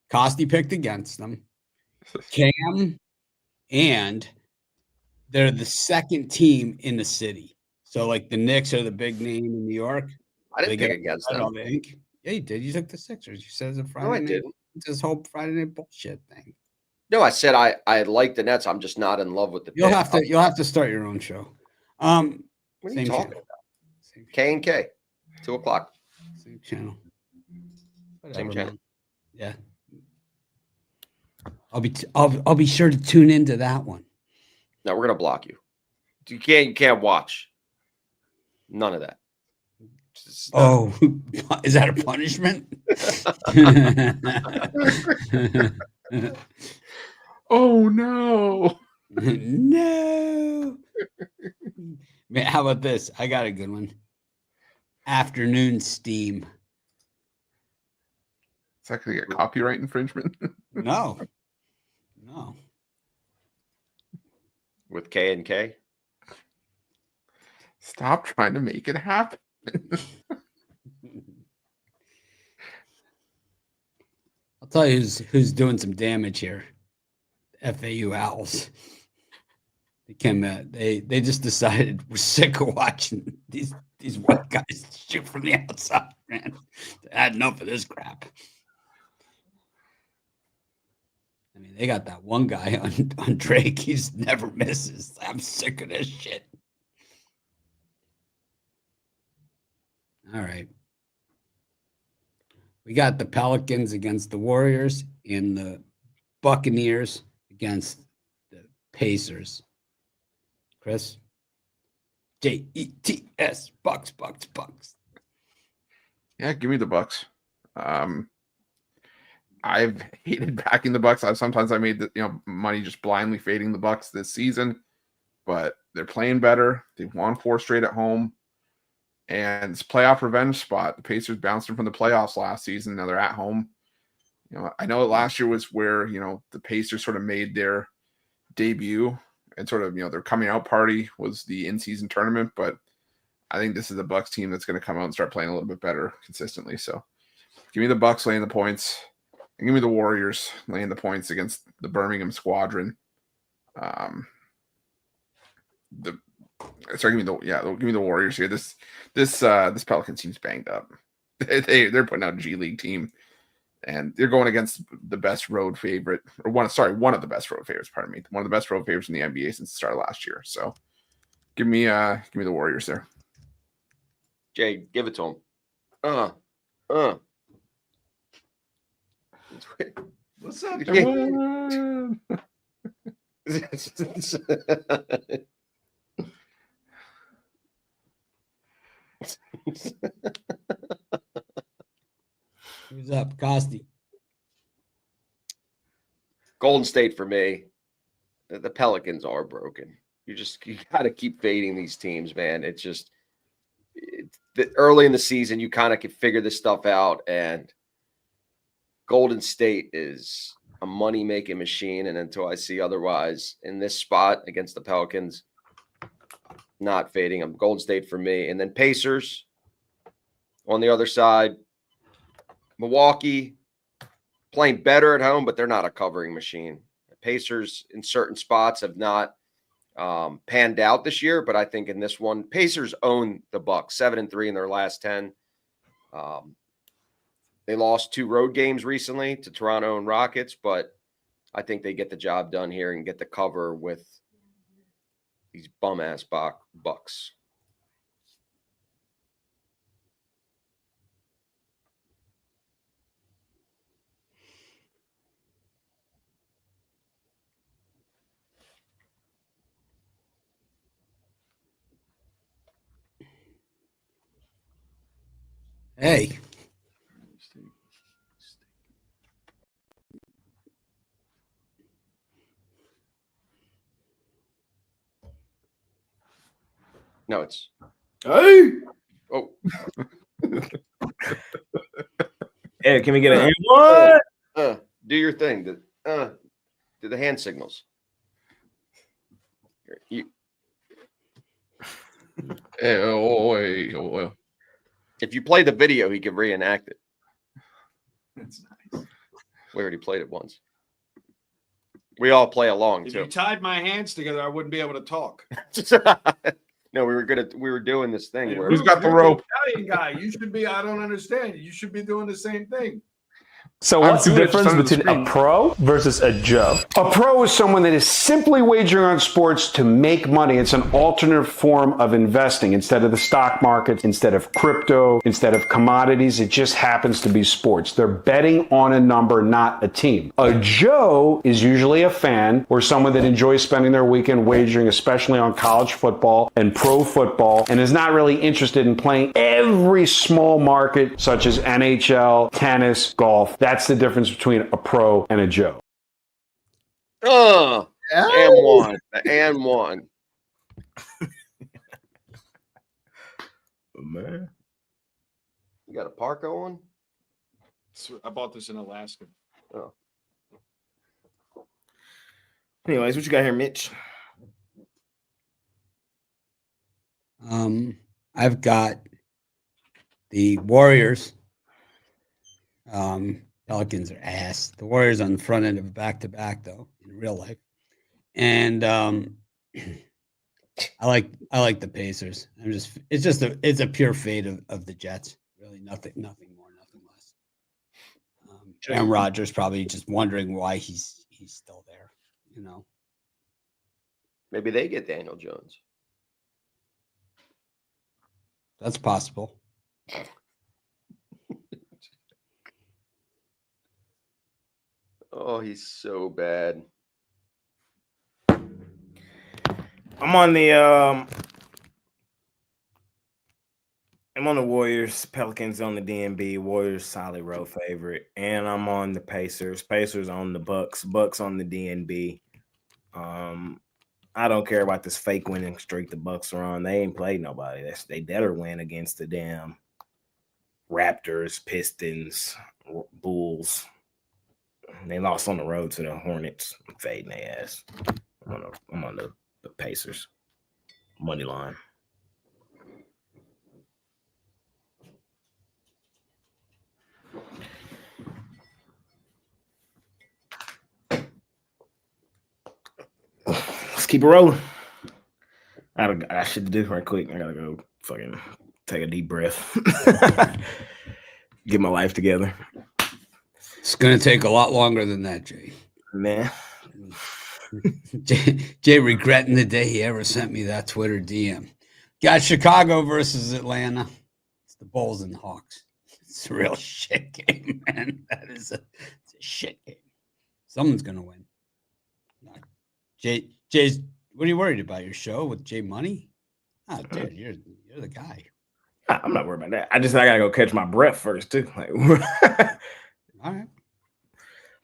Costi picked against them, Cam, and they're the second team in the city. So, like, the Knicks are the big name in New York. I didn't pick against them. Yeah, you did. You took the Sixers. You said it's a Friday night. No, I didn't. It's this whole Friday night bullshit thing. No, I said I like the Nets. I'm just not in love with the. You'll have to start your own show. What are you talking about? K&K, 2:00. Same channel. Whatever, Same channel. man. Yeah. I'll be sure to tune into that one. No, we're gonna block you. You can't watch. None of that. Oh, is that a punishment? Oh no. No. Man, how about this? I got a good one. Afternoon steam. It's actually a copyright infringement. No. With K&K. Stop trying to make it happen. I'll tell you who's doing some damage here. FAU Owls. They just decided we're sick of watching these white guys shoot from the outside, man. They had enough of this crap. I mean, they got that one guy on Drake. He's never misses. I'm sick of this shit. All right. We got the Pelicans against the Warriors and the Buccaneers against the Pacers. Chris? Jets. Bucks. Yeah, give me the Bucks. I've hated backing the Bucks. Sometimes I made the money just blindly fading the Bucks this season, but they're playing better. They've won 4 straight at home, and it's playoff revenge spot. The Pacers bounced them from the playoffs last season. Now they're at home. I know last year was where the Pacers sort of made their debut, and sort of their coming out party was the in-season tournament. But I think this is a Bucks team that's going to come out and start playing a little bit better consistently. So give me the Bucks laying the points. And give me the Warriors laying the points against the Birmingham Squadron. Give me the Warriors here. This Pelicans team's banged up. They're putting out a G League team, and they're going against the best road favorite, one of the best road favorites. Pardon me, one of the best road favorites in the NBA since the start of last year. So give me the Warriors there. Jay, give it to him. What's up? Who's up, Costi? Golden State for me. The Pelicans are broken. You got to keep fading these teams, man. It's just early in the season, you kind of can figure this stuff out, and Golden State is a money-making machine, and until I see otherwise in this spot against the Pelicans, not fading them. Golden State for me. And then Pacers on the other side. Milwaukee playing better at home, but they're not a covering machine. Pacers in certain spots have not panned out this year, but I think in this one, Pacers own the Bucks, 7-3 in their last 10. They lost 2 road games recently to Toronto and Rockets, but I think they get the job done here and get the cover with these bum-ass Bucks. Hey. No, it's Hey. oh. Hey, can we get an what? Do your thing. Do the hand signals. If you play the video, he can reenact it. That's nice. We already played it once. We all play along If too. you tied my hands together, I wouldn't be able to talk. No, we were doing this thing where Who's got the You're rope? Italian guy. You should be. I don't understand. You should be doing the same thing. So I'm what's the doing it just difference under the between a screen. pro versus a Joe? A pro is someone that is simply wagering on sports to make money. It's an alternate form of investing. Instead of the stock market, instead of crypto, instead of commodities, it just happens to be sports. They're betting on a number, not a team. A Joe is usually a fan or someone that enjoys spending their weekend wagering, especially on college football and pro football, and is not really interested in playing every small market such as NHL, tennis, golf. That's the difference between a pro and a Joe. and one. Man. You got a parka on? I bought this in Alaska. Oh. Anyways, what you got here, Mitch? I've got the Warriors. Pelicans are ass. The Warriors on the front end of a back-to-back, though, in real life. And I like the Pacers. It's a pure fade of the Jets. Really, nothing more, nothing less. Aaron Rodgers probably just wondering why he's still there. Maybe they get Daniel Jones. That's possible. Oh, he's so bad. I'm on the I'm on the Warriors. Pelicans on the DNB. Warriors solid road favorite, and I'm on the Pacers. Pacers on the Bucks. Bucks on the DNB. I don't care about this fake winning streak the Bucks are on. They ain't played nobody. They better win against the damn Raptors, Pistons, Bulls. They lost on the road to the Hornets. I'm fading their ass. I'm on the Pacers money line. Let's keep it rolling. I got shit to do right quick. I gotta go fucking take a deep breath. Get my life together. It's gonna take a lot longer than that, Jay. Man. Jay regretting the day he ever sent me that Twitter DM. Got Chicago versus Atlanta. It's the Bulls and the Hawks. It's a real shit game, man. It's a shit game. Someone's gonna win. Jay's. What are you worried about? Your show with Jay Money? Oh, dude, you're the guy. I'm not worried about that. I gotta go catch my breath first too. Like, all right.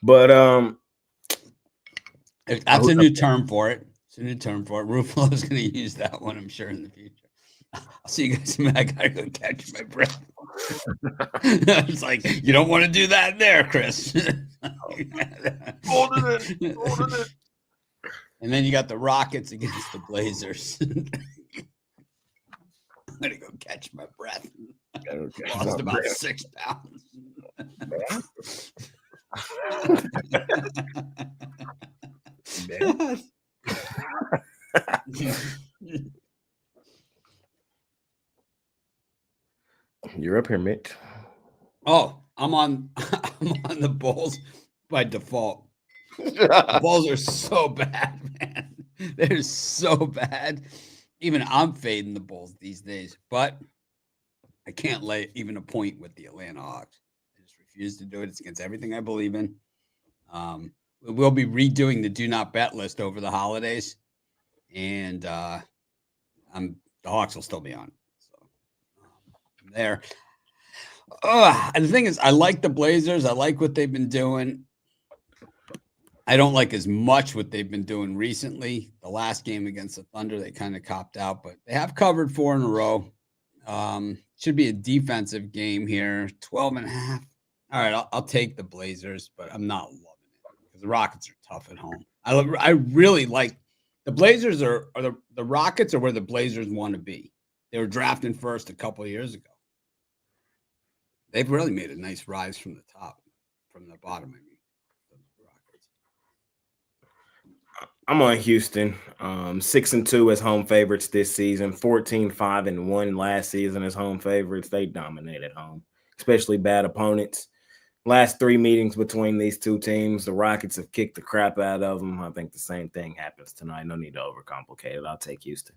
But that's a new term for it. It's a new term for it. Rufalo is going to use that one, I'm sure, in the future. I'll see you guys. I gotta go catch my breath. It's like you don't want to do that there, Chris. Holding it. And then you got the Rockets against the Blazers. I'm gonna go catch my breath. Lost about 6 pounds. You're up here, Mitch. Oh, I'm on the Bulls by default. The Bulls are so bad, man. They're so bad. Even I'm fading the Bulls these days, but I can't lay even a point with the Atlanta Hawks. I just refuse to do it. It's against everything I believe in. We'll be redoing the do not bet list over the holidays, and the Hawks will still be on. So there. And the thing is, I like the Blazers. I like what they've been doing. I don't like as much what they've been doing recently. The last game against the Thunder, they kind of copped out, but they have covered 4 in a row. Should be a defensive game here. 12.5. All right, I'll take the Blazers, but I'm not loving it because the Rockets are tough at home. I really like the Blazers are the Rockets are where the Blazers want to be. They were drafting first a couple of years ago. They've really made a nice rise from the top, from the bottom. I mean. I'm on Houston. 6-2 as home favorites this season. 14-5-1 last season as home favorites. They dominated home, especially bad opponents. Last 3 meetings between these two teams, the Rockets have kicked the crap out of them. I think the same thing happens tonight. No need to overcomplicate it. I'll take Houston.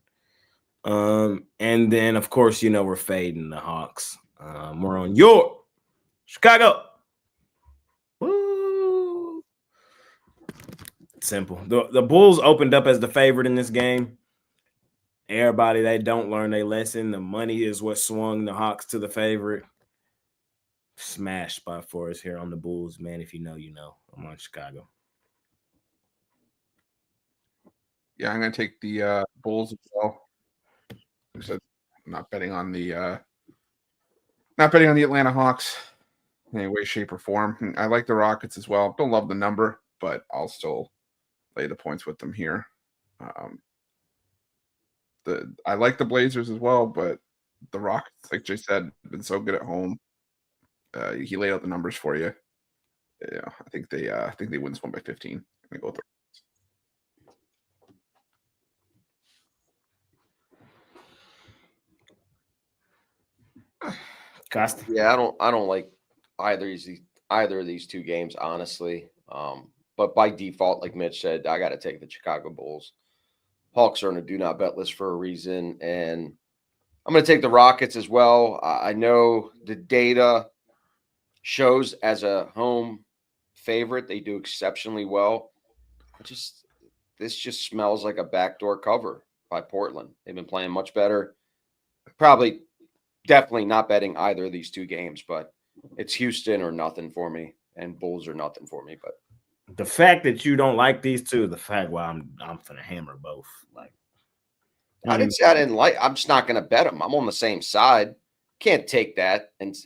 And then, of course, we're fading the Hawks. We're on your Chicago. Woo! Simple. The Bulls opened up as the favorite in this game. Everybody, they don't learn their lesson. The money is what swung the Hawks to the favorite. Smash spot for us here on the Bulls, man. If you know, you know. I'm on Chicago. Yeah, I'm going to take the Bulls as well. I'm not betting on the Atlanta Hawks in any way, shape, or form. I like the Rockets as well. Don't love the number, but I'll still lay the points with them here. I like the Blazers as well, but the Rockets, like Jay said, have been so good at home. He laid out the numbers for you. Yeah, I think they win this one by 15. I'm gonna go with the Costa. Yeah, I don't like either of these two games, honestly. But by default, like Mitch said, I got to take the Chicago Bulls. Hawks are on a do not bet list for a reason, and I'm going to take the Rockets as well. I know the data shows as a home favorite they do exceptionally well. This just smells like a backdoor cover by Portland. They've been playing much better. Probably definitely not betting either of these two games, but it's Houston or nothing for me, and Bulls or nothing for me. But the fact that you don't like these two, the fact why I'm finna hammer both. Like, I didn't say I didn't like. I'm just not going to bet them. I'm on the same side. Can't take that and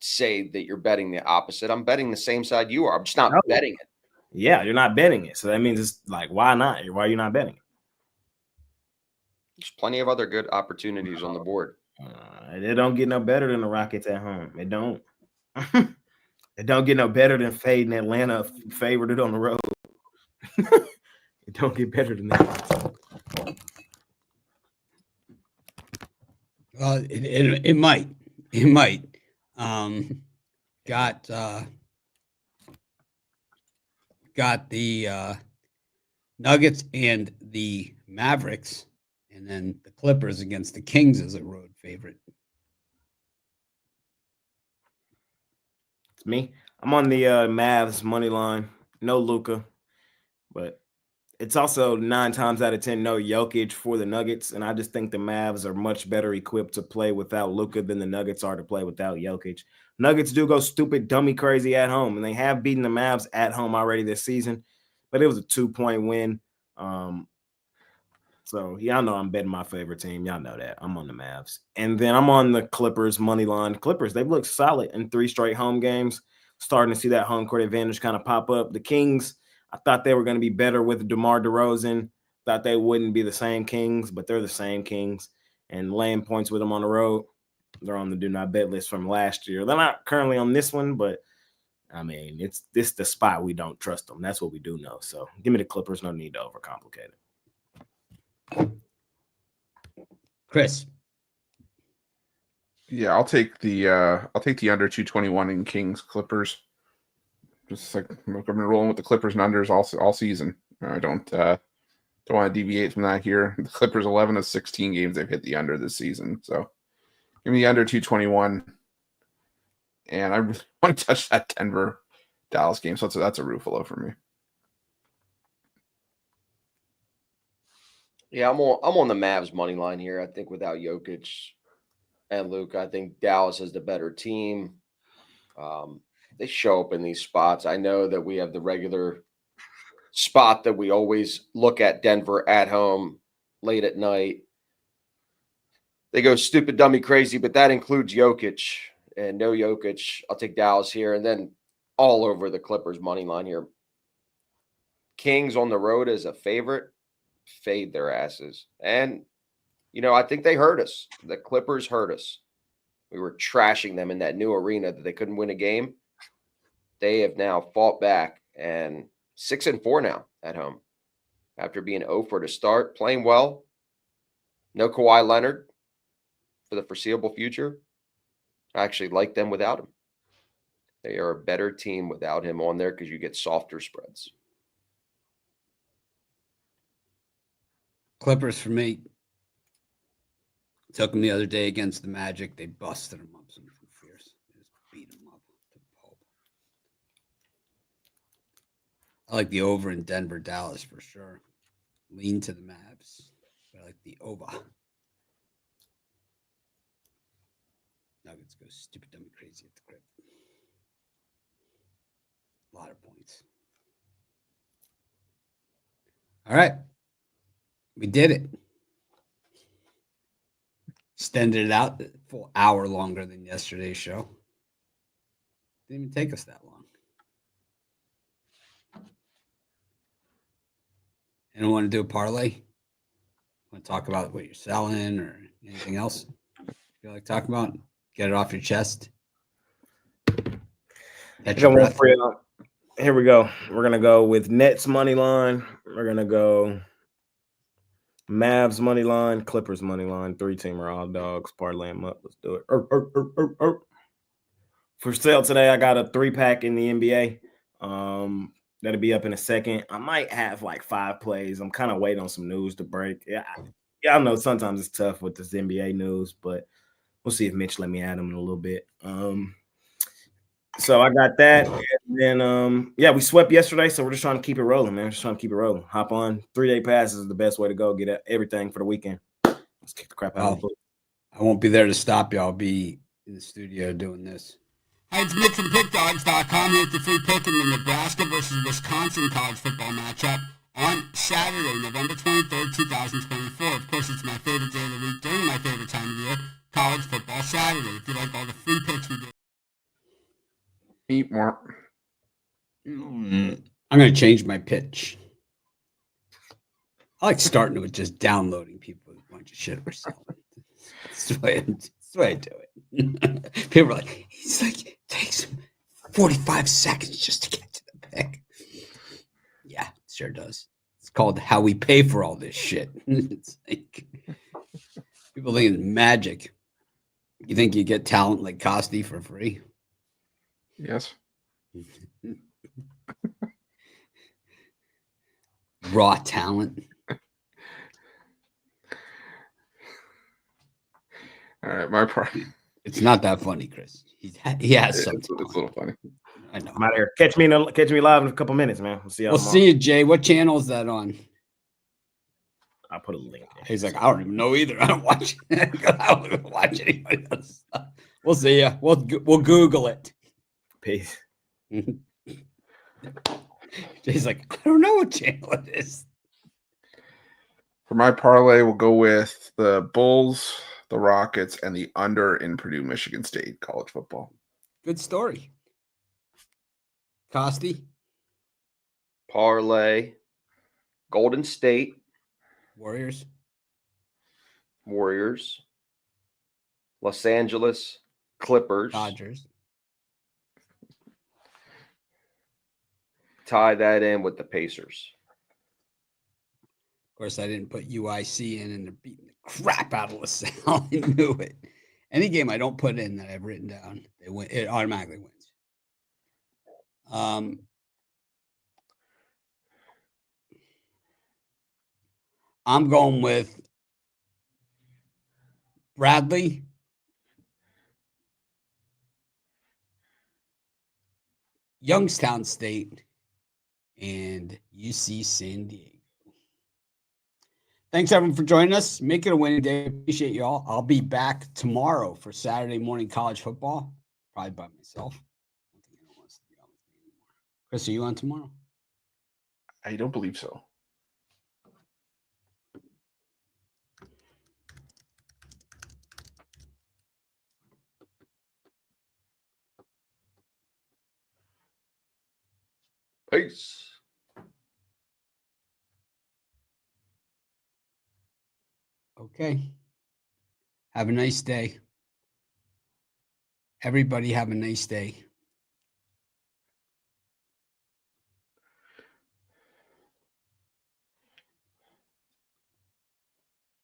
say that you're betting the opposite. I'm betting the same side you are. I'm just not betting it. Yeah, you're not betting it. So that means it's like, why not? Why are you not betting it? There's plenty of other good opportunities on the board. It don't get no better than the Rockets at home. It don't. It don't get no better than fading Atlanta favored it on the road. It don't get better than that. Well, it might. It might. Got the Nuggets and the Mavericks, and then the Clippers against the Kings as a road favorite. It's me. I'm on the Mavs money line. No Luka, but it's also 9 times out of 10 no Jokic for the Nuggets, and I just think the Mavs are much better equipped to play without Luka than the Nuggets are to play without Jokic. Nuggets do go stupid, dummy crazy at home, and they have beaten the Mavs at home already this season, but it was a 2-point win. So y'all know I'm betting my favorite team. Y'all know that. I'm on the Mavs. And then I'm on the Clippers money line. Clippers, they've looked solid in 3 straight home games. Starting to see that home court advantage kind of pop up. The Kings, I thought they were going to be better with DeMar DeRozan. Thought they wouldn't be the same Kings, but they're the same Kings. And laying points with them on the road. They're on the do not bet list from last year. They're not currently on this one, but I mean, it's the spot we don't trust them. That's what we do know. So give me the Clippers. No need to overcomplicate it. Chris. Yeah, I'll take the under 221 in Kings Clippers. Just like I'm rolling with the Clippers and unders all season. I don't want to deviate from that here. The Clippers 11 of 16 games they've hit the under this season. So give me the under 221. And I really want to touch that Denver Dallas game. So that's a Ruffalo for me. Yeah, I'm on the Mavs money line here. I think without Jokic and Luke, I think Dallas is the better team. They show up in these spots. I know that we have the regular spot that we always look at Denver at home late at night. They go stupid, dummy, crazy, but that includes Jokic. And no Jokic, I'll take Dallas here. And then all over the Clippers money line here. Kings on the road as a favorite. Fade their asses. And, I think they hurt us. The Clippers hurt us. We were trashing them in that new arena that they couldn't win a game. They have now fought back and 6-4 now at home after being 0-4 to start, playing well. No Kawhi Leonard for the foreseeable future. I actually like them without him. They are a better team without him on there because you get softer spreads. Clippers for me. Took them the other day against the Magic. They busted them up something fierce. They just beat them up to pulp. I like the over in Denver, Dallas for sure. Lean to the Mavs. I like the over. Nuggets go stupid, dummy, crazy at the grip. A lot of points. All right. We did it. Extended it out a full hour longer than yesterday's show. Didn't even take us that long. Anyone want to do a parlay? Want to talk about what you're selling or anything else you feel like talking about? Get it off your chest. Catch your breath. Here we go. We're going to go with Nets money line. We're going to go Mavs money line, Clippers money line, 3-teamer, all dogs, parlay them up. Let's do it. For sale today, I got a 3-pack in the NBA. That'll be up in a second. I might have like 5 plays. I'm kind of waiting on some news to break. Yeah, I know sometimes it's tough with this NBA news, but we'll see if Mitch let me add them in a little bit. So I got that. And then, we swept yesterday, so we're just trying to keep it rolling, man. Just trying to keep it rolling. Hop on. 3-day passes is the best way to go. Get everything for the weekend. Let's kick the crap out of it. I won't be there to stop you. I'll be in the studio doing this. Hi, it's Mitch from PickDogs.com here with the free pick in the Nebraska versus Wisconsin college football matchup on Saturday, November 23rd, 2024. Of course, it's my favorite day of the week during my favorite time of the year, College Football Saturday. If you like all the free picks we do. Eat more. I'm going to change my pitch. I like starting with just downloading people with a bunch of shit we're selling. That's the way I do it. People are like, he's like, takes him 45 seconds just to get to the pick. Yeah, it sure does. It's called how we pay for all this shit. It's like, people think it's magic. You think you get talent like Costi for free? Yes. Raw talent. All right, my part. It's not that funny, Chris. He has some. It's a little funny. I know. I'm out of here. Catch me live in a couple minutes, man. We'll see y'all We'll tomorrow. see you, Jay. What channel is that on? I'll put a link. He's like, I don't even know either. I don't watch it. I don't even watch anybody else. We'll see you. We'll Google it. Peace. Jay's like, I don't know what channel it is. For my parlay, we'll go with the Bulls, the Rockets, and the under in Purdue, Michigan State college football. Good story. Costi, Parlay, Golden State, Warriors, Warriors, Los Angeles, Clippers. Dodgers. Tie that in with the Pacers. Of course, I didn't put UIC in, and they're beating the crap out of LaSalle. I knew it. Any game I don't put in that I've written down, they win. It automatically wins. I'm going with Bradley, Youngstown State, and UC San Diego. Thanks, everyone, for joining us. Make it a winning day. Appreciate you all. I'll be back tomorrow for Saturday morning college football, probably by myself. I don't think anyone wants to be on with me anymore. Chris, are you on tomorrow? I don't believe so. Peace. Okay. Have a nice day. Everybody have a nice day.